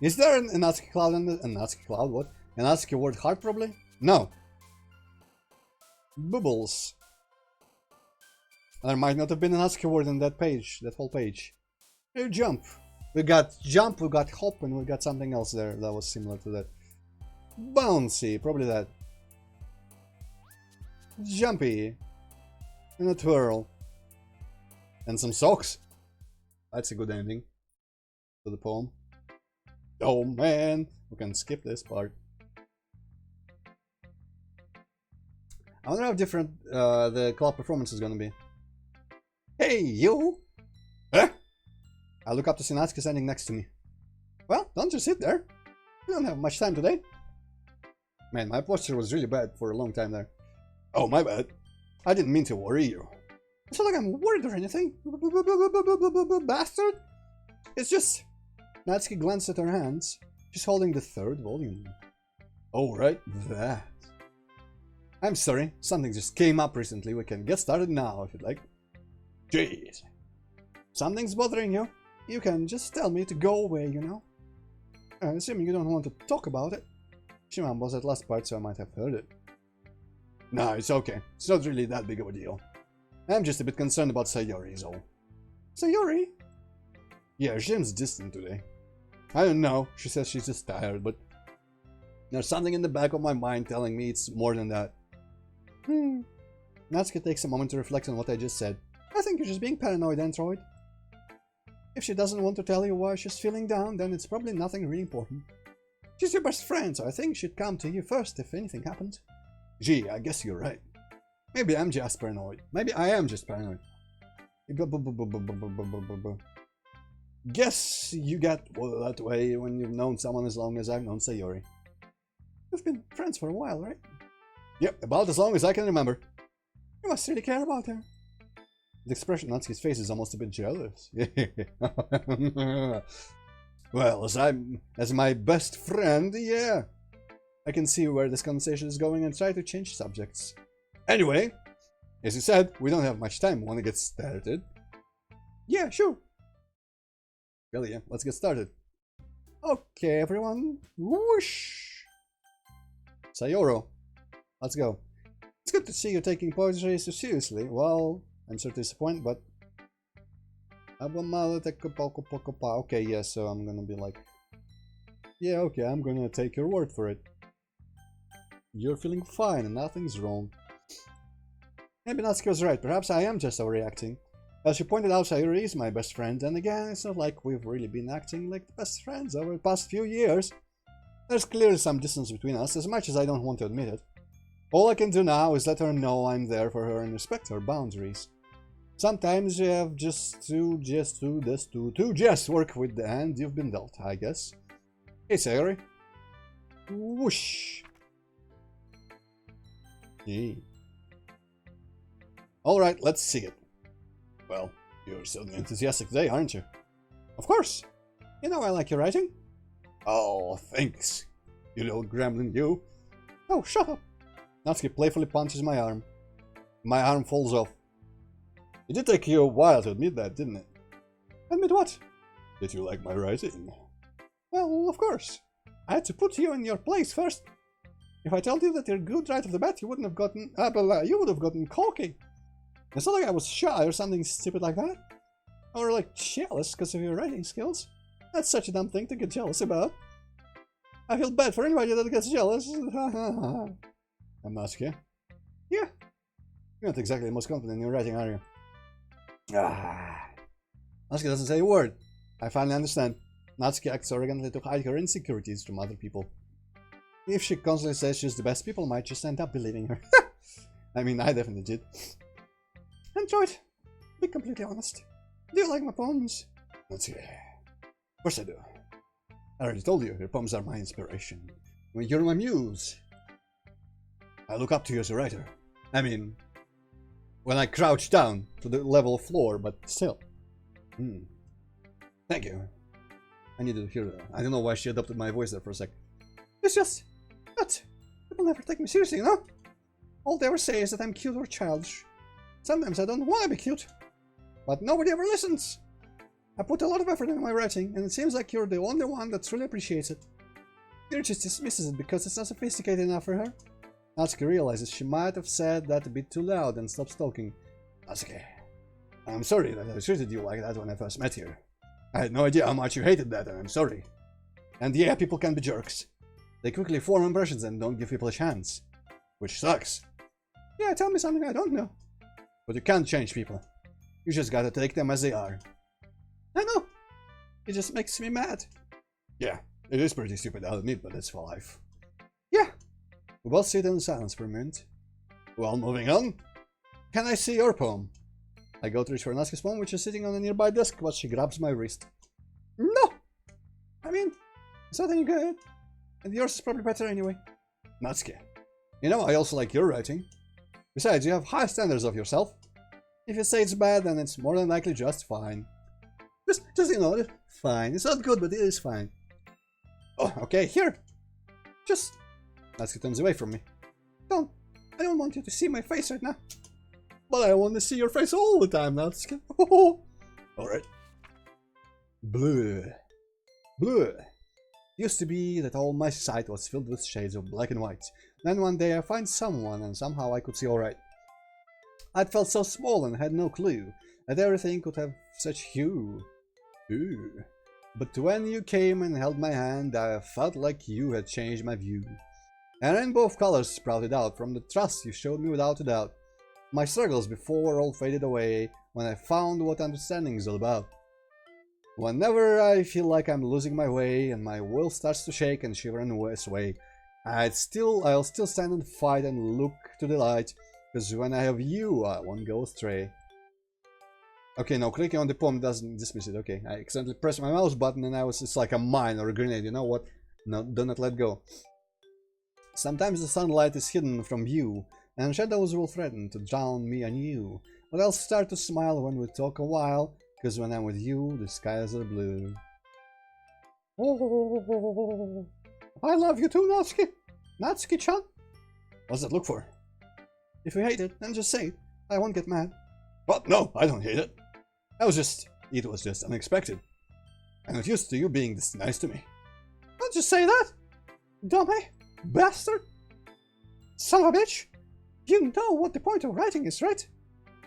Is there a Natsuki cloud in the... A Natsuki cloud? What? A Natsuki word heart, probably? No. Bubbles. There might not have been a Natsuki word in that page, that whole page. Hey, jump. We got jump, we got hop, and we got something else there that was similar to that. Bouncy, probably that. Jumpy. And a twirl. And some socks. That's a good ending to the poem. Oh man, we can skip this part. I wonder how different the club performance is gonna be. Hey, you! Huh? I look up to Natsuki standing next to me. Well, don't just sit there. We don't have much time today. Man, my posture was really bad for a long time there. Oh, my bad. I didn't mean to worry you. It's not like I'm worried or anything. Bastard! It's just... Natsuki glanced at her hands. She's holding the third volume. Oh, right, that. I'm sorry, something just came up recently. We can get started now if you'd like. Jeez. Something's bothering you? You can just tell me to go away, you know? Assuming you don't want to talk about it. She mumbles that last part, so I might have heard it. No, it's okay. It's not really that big of a deal. I'm just a bit concerned about Sayori is all. Sayori? Yeah, she seems distant today. I don't know, she says she's just tired, but there's something in the back of my mind telling me it's more than that. Natsuki takes a moment to reflect on what I just said. I think you're just being paranoid, Antroid. If she doesn't want to tell you why she's feeling down, then it's probably nothing really important. She's your best friend, so I think she'd come to you first if anything happened. Gee, I guess you're right. Maybe I'm just paranoid. Maybe I am just paranoid. Guess you get that way when you've known someone as long as I've known Sayori. We've been friends for a while, right? Yep, about as long as I can remember. You must really care about her. The expression on Natsuki's face is almost a bit jealous. Well, as my best friend, yeah. I can see where this conversation is going and try to change subjects. Anyway, as you said, we don't have much time. Want to get started? Yeah, sure. Well, yeah, let's get started. Okay, everyone. Whoosh! Sayoro, let's go. It's good to see you taking poetry so seriously. Well, I'm sort of disappointed, but... Okay, yeah, so I'm gonna be like... Yeah, okay, I'm gonna take your word for it. You're feeling fine and nothing's wrong. Maybe Natsuki was right, perhaps I am just overreacting. As she pointed out, Sayori is my best friend, and again, it's not like we've really been acting like best friends over the past few years. There's clearly some distance between us, as much as I don't want to admit it. All I can do now is let her know I'm there for her and respect her boundaries. Sometimes you have just work with the hand you've been dealt, I guess. Hey, Sayori. Whoosh. Hey. Alright, let's see it. Well, you're certainly enthusiastic today, aren't you? Of course. You know I like your writing. Oh, thanks. You little gremlin, you. Oh, shut up. Natsuki playfully punches my arm. My arm falls off. It did take you a while to admit that, didn't it? Admit what? Did you like my writing? Well, of course. I had to put you in your place first. If I told you that you're good right off the bat, you wouldn't have gotten... you would have gotten cocky. It's not like I was shy or something stupid like that. Or like jealous because of your writing skills. That's such a dumb thing to get jealous about. I feel bad for anybody that gets jealous. I'm Natsuki. Yeah. You're not exactly the most confident in your writing, are you? Natsuki doesn't say a word. I finally understand. Natsuki acts arrogantly to hide her insecurities from other people. If she constantly says she's the best, people might just end up believing her. I mean, I definitely did. Antroid, be completely honest. Do you like my poems? Natsuki. Of course I do. I already told you, your poems are my inspiration. You're my muse. I look up to you as a writer. I mean, when I crouch down to the level floor, but still. Thank you. I needed to hear that. I don't know why she adopted my voice there for a sec. It's just that people never take me seriously, you know? All they ever say is that I'm cute or childish. Sometimes I don't want to be cute, but nobody ever listens. I put a lot of effort into my writing, and it seems like you're the only one that truly appreciates it. Kira just dismisses it because it's not sophisticated enough for her. Natsuki realizes she might have said that a bit too loud and stops talking. Natsuki, I'm sorry that I treated you like that when I first met you. I had no idea how much you hated that, and I'm sorry. And yeah, people can be jerks. They quickly form impressions and don't give people a chance. Which sucks. Yeah, tell me something I don't know. But you can't change people. You just gotta take them as they are. I know. It just makes me mad. Yeah, it is pretty stupid, I'll admit, but it's for life. Yeah. We both sit in silence for a minute. Well, moving on. Can I see your poem? I go to reach for Natsuki's poem, which is sitting on a nearby desk, but she grabs my wrist. No! I mean, it's not any good. And yours is probably better anyway. Natsuki. You know, I also like your writing. Besides, you have high standards of yourself. If you say it's bad, then it's more than likely just fine. Just ignore it. Fine. It's not good, but it is fine. Oh, okay, here. Just... Natsuki turns away from me. I don't want you to see my face right now. But I want to see your face all the time, Natsuki. Alright. Blue. Blue. Used to be that all my sight was filled with shades of black and white. Then one day I find someone and somehow I could see alright. I'd felt so small and had no clue that everything could have such hue. Ooh. But when you came and held my hand, I felt like you had changed my view. A rainbow of colors sprouted out from the trust you showed me without a doubt. My struggles before all faded away when I found what understanding is all about. Whenever I feel like I'm losing my way and my will starts to shake and shiver and sway, I'll still stand and fight and look to the light, because when I have you, I won't go astray. Okay, now clicking on the poem doesn't dismiss it. Okay, I accidentally pressed my mouse button and it's like a mine or a grenade. You know what? No, do not let go. Sometimes the sunlight is hidden from view, and shadows will threaten to drown me anew. But I'll start to smile when we talk a while, because when I'm with you, the skies are blue. Oh, I love you too, Natsuki. Natsuki-chan. What's that look for? If you hate it, then just say it. I won't get mad. What? No, I don't hate it. It was just unexpected. I'm not used to you being this nice to me. Don't just say that, dummy, bastard, son of a bitch. You know what the point of writing is, right?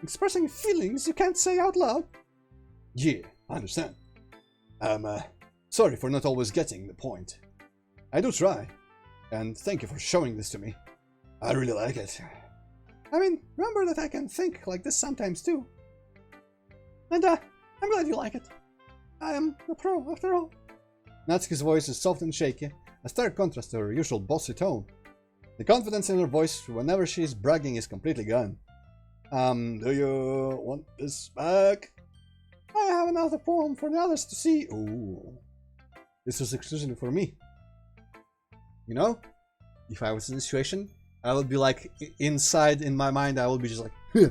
Expressing feelings you can't say out loud. Yeah, I understand. I'm sorry for not always getting the point. I do try, and thank you for showing this to me. I really like it. I mean, remember that I can think like this sometimes too. And I'm glad you like it. I am a pro, after all. Natsuki's voice is soft and shaky, a stark contrast to her usual bossy tone. The confidence in her voice whenever she is bragging is completely gone. Do you want this back? I have another poem for the others to see. Ooh. This was exclusively for me. You know, if I was in this situation, I would be like, inside in my mind, I would be just like, yeah.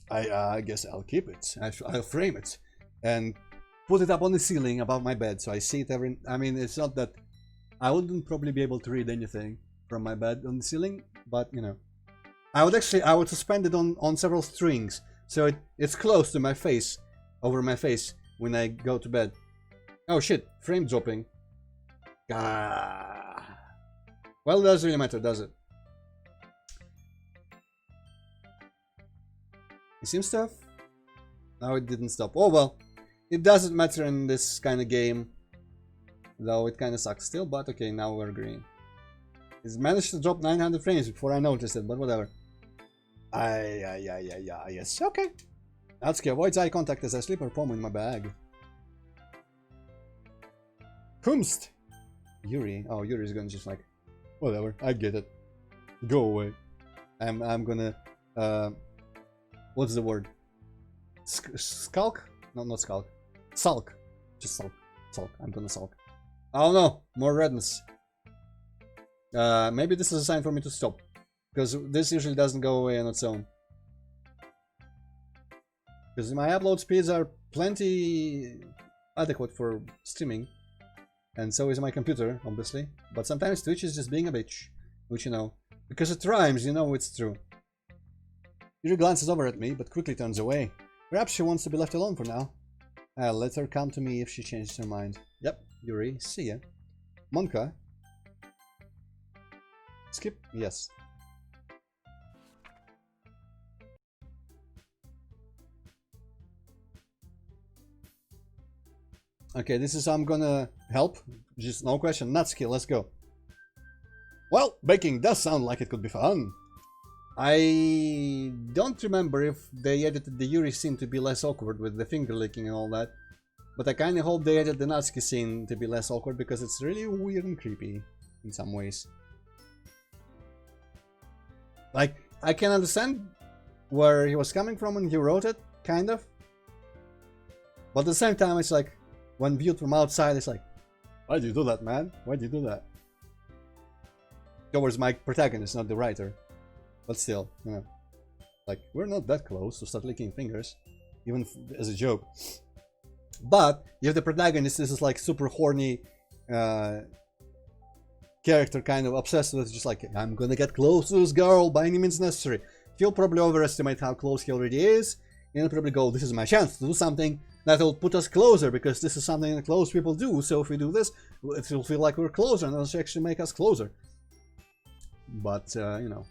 I guess I'll keep it. I'll frame it and put it up on the ceiling above my bed so I see it every... I mean, it's not that... I wouldn't probably be able to read anything from my bed on the ceiling, but, you know. I would suspend it on several strings, so it's close to my face, over my face, when I go to bed. Oh shit, frame dropping. Ah. Well, it doesn't really matter, does it? It seems to have... No, it didn't stop. Oh well, it doesn't matter in this kind of game. though it kind of sucks still, but okay, now we're green. He's managed to drop 900 frames before I noticed it, but whatever. Yes, okay. Natsuki avoids eye contact as I slip her palm in my bag. Kumst! Yuri. Oh, Yuri's gonna just like, whatever, I get it. Go away. I'm gonna, what's the word? Skulk? No, not skulk. Sulk. Just sulk. Sulk. I'm gonna sulk. Oh no, more redness. Maybe this is a sign for me to stop. Because this usually doesn't go away on its own. Because my upload speeds are plenty adequate for streaming. And so is my computer, obviously. But sometimes Twitch is just being a bitch. Which you know. Because it rhymes, you know it's true. Yuri glances over at me, but quickly turns away. Perhaps she wants to be left alone for now. I'll let her come to me if she changes her mind. Yep, Yuri, see ya. Monka. Skip? Yes. Okay, this is how I'm gonna help. Just no question. Natsuki, let's go. Well, baking does sound like it could be fun. I don't remember if they edited the Yuri scene to be less awkward with the finger licking and all that. But I kinda hope they edited the Natsuki scene to be less awkward because it's really weird and creepy in some ways. Like, I can understand where he was coming from when he wrote it, kind of. But at the same time, it's like, when viewed from outside, it's like, why'd you do that, man? Why'd you do that? Towards my protagonist, not the writer. But still, you know. Like, we're not that close to start licking fingers. Even as a joke. But, if the protagonist is like super horny character, kind of obsessed with just like, I'm gonna get close to this girl by any means necessary. He'll probably overestimate how close he already is. And he'll probably go, this is my chance to do something that will put us closer, because this is something that close people do. So if we do this, it will feel like we're closer, and it'll actually make us closer. But, you know,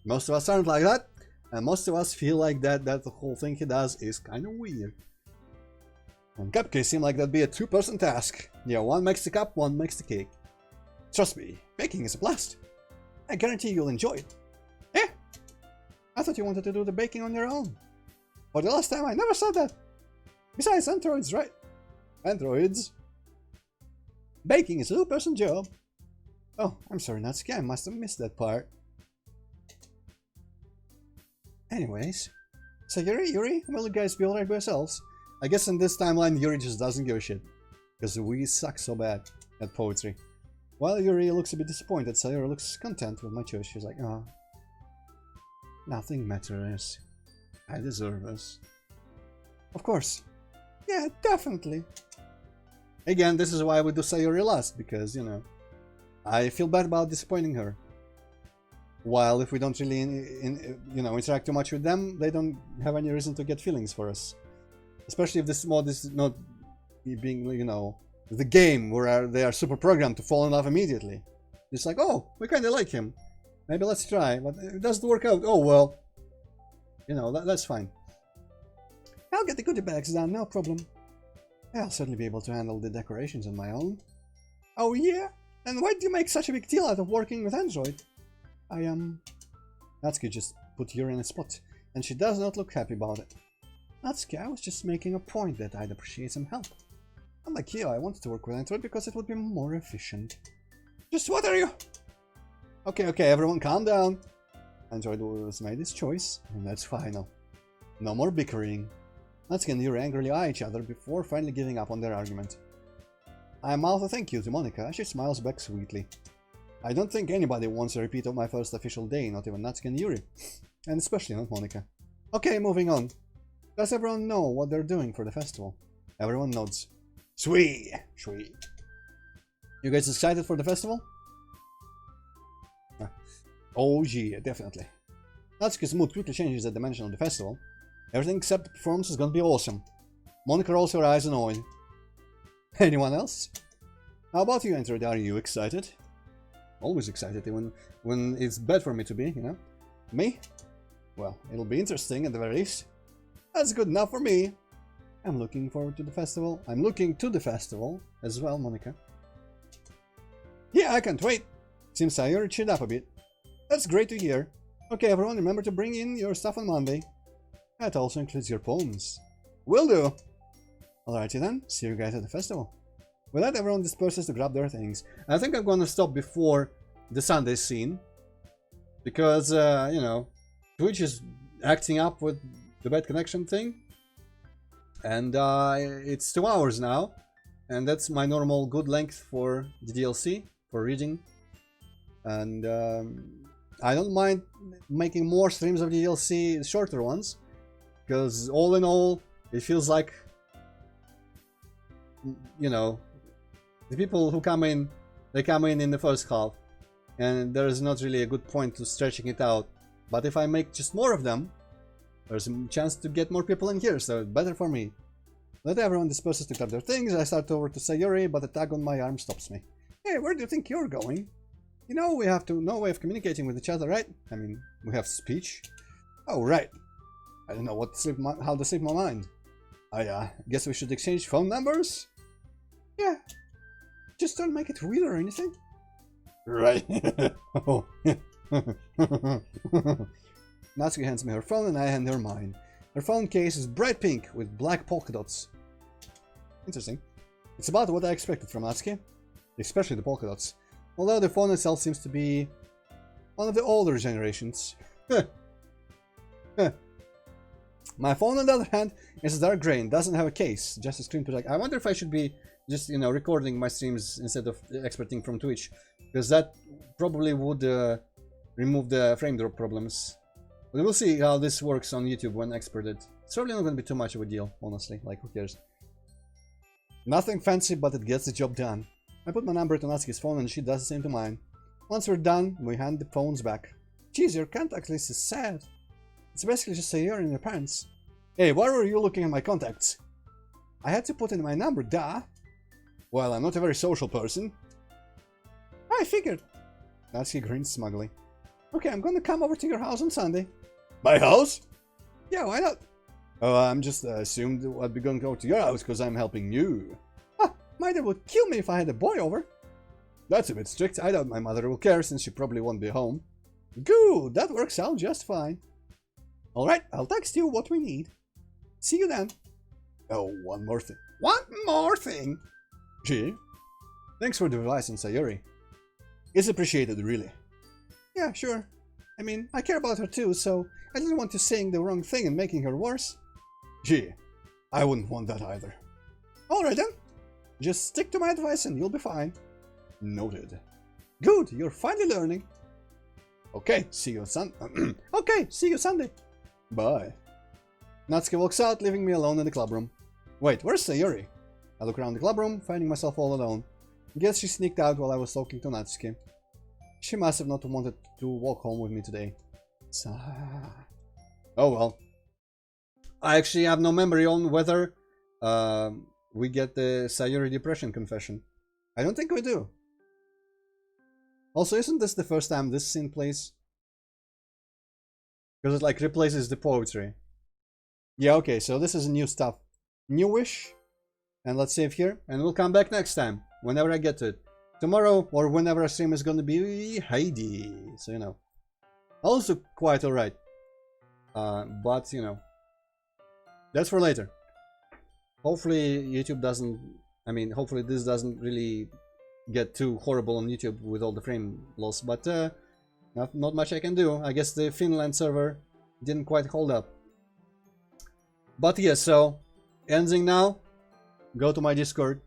most of us aren't like that, and most of us feel like that the whole thing he does is kind of weird. And cupcakes seem like that'd be a two-person task. Yeah, one makes the cup, one makes the cake. Trust me, baking is a blast. I guarantee you'll enjoy it. Eh? I thought you wanted to do the baking on your own. For the last time, I never said that. Besides, Antroids, right? Antroids. Baking is a two-person job. Oh, I'm sorry, Natsuki, I must have missed that part. Anyways, so Yuri, will you guys be alright by yourselves? I guess in this timeline, Yuri just doesn't give a shit. Because we suck so bad at poetry. While Yuri looks a bit disappointed, Sayori looks content with my choice. She's like, oh, nothing matters. I deserve this. Of course. Yeah, definitely. Again, this is why we do Sayori last, because, you know, I feel bad about disappointing her. While if we don't really, you know, interact too much with them, they don't have any reason to get feelings for us. Especially if this mod is not being, you know, the game where they are super programmed to fall in love immediately. It's like, oh, we kind of like him. Maybe let's try, but it doesn't work out. Oh, well. You know, that's fine. I'll get the goodie bags done, no problem. I'll certainly be able to handle the decorations on my own. Oh, yeah? And why do you make such a big deal out of working with Antroid? Natsuki just put Yuri in a spot, and she does not look happy about it. Natsuki, I was just making a point that I'd appreciate some help. Unlike you, I wanted to work with Antroid because it would be more efficient. Just what are you? Okay, everyone calm down. Antroid has made his choice, and that's final. No more bickering. Natsuki and Yuri angrily eye each other before finally giving up on their argument. I mouth a thank you to Monika, and she smiles back sweetly. I don't think anybody wants a repeat of my first official day, not even Natsuki and Yuri. And especially not Monika. Okay, moving on. Does everyone know what they're doing for the festival? Everyone nods. Sweet! Sweet. You guys excited for the festival? Oh yeah, definitely. Natsuki's mood quickly changes at the mention of the festival. Everything except the performance is gonna be awesome. Monika rolls her eyes annoyed. Anyone else? How about you, Antroid? Are you excited? Always excited, even when it's bad for me to be, you know? Me? Well, it'll be interesting at the very least. That's good enough for me. I'm looking forward to the festival. I'm looking to the festival as well, Monica. Yeah, I can't wait. Seems Sayori cheered up a bit. That's great to hear. Okay, everyone, remember to bring in your stuff on Monday. That also includes your poems. Will do. Alrighty then, see you guys at the festival. With that, everyone disperses to grab their things. I think I'm gonna stop before the Sunday scene. Because, you know, Twitch is acting up with the bad connection thing. And it's 2 hours now. And that's my normal good length for the DDLC, for reading. And I don't mind making more streams of DDLC, shorter ones. Because all in all, it feels like, you know, the people who come in, they come in the first half. And there's not really a good point to stretching it out. But if I make just more of them, there's a chance to get more people in here, so better for me. Let everyone disperses to grab their things. I start over to Sayori, but a tug on my arm stops me. Hey, where do you think you're going? You know, we have no way of communicating with each other, right? I mean, we have speech. Oh, right. I don't know how to slip my mind. I guess we should exchange phone numbers? Yeah. Just don't make it weird or anything. Right. Oh. Natsuki hands me her phone and I hand her mine. Her phone case is bright pink with black polka dots. Interesting. It's about what I expected from Natsuki, especially the polka dots. Although the phone itself seems to be one of the older generations. My phone, on the other hand, is dark gray and doesn't have a case, just a screen protector. I wonder if I should be just, you know, recording my streams instead of exporting from Twitch, because that probably would remove the frame drop problems. But we'll see how this works on YouTube when exported. It's probably not going to be too much of a deal, honestly. Like, who cares? Nothing fancy, but it gets the job done. I put my number to Natsuki's phone and she does the same to mine. Once we're done, we hand the phones back. Jeez, your contact list is sad. It's basically just Sayori and your parents. Hey, why were you looking at my contacts? I had to put in my number, duh. Well, I'm not a very social person. I figured. Natsuki grins smugly. Okay, I'm gonna come over to your house on Sunday. My house? Yeah, why not? Oh, I'm just assumed I'd be going to go to your house because I'm helping you. Ah, my dad would kill me if I had a boy over. That's a bit strict. I doubt my mother will care since she probably won't be home. Good, that works out just fine. Alright, I'll text you what we need. See you then. Oh, one more thing. One more thing! Gee, thanks for the advice on Sayori. It's appreciated, really. Yeah, sure. I mean, I care about her too, so I didn't want you saying the wrong thing and making her worse. Gee, I wouldn't want that either. Alright then. Just stick to my advice and you'll be fine. Noted. Good, you're finally learning. Okay, see you Okay, see you Sunday. Bye. Natsuki walks out, leaving me alone in the clubroom. Wait, where's Sayori? I look around the clubroom, finding myself all alone. Guess she sneaked out while I was talking to Natsuki. She must have not wanted to walk home with me today. Oh well. I actually have no memory on whether we get the Sayori depression confession. I don't think we do. Also, isn't this the first time this scene plays? Because it like replaces the poetry. Yeah, okay, so this is new stuff. Newish. And let's save here. And we'll come back next time. Whenever I get to it. Tomorrow, or whenever I stream, is gonna be Heidi. So, you know. Also quite alright. But, you know. That's for later. Hopefully YouTube doesn't... I mean, hopefully this doesn't really get too horrible on YouTube with all the frame loss. But, not much I can do. I guess the Finland server didn't quite hold up. But yeah, so ending now. Go to my Discord.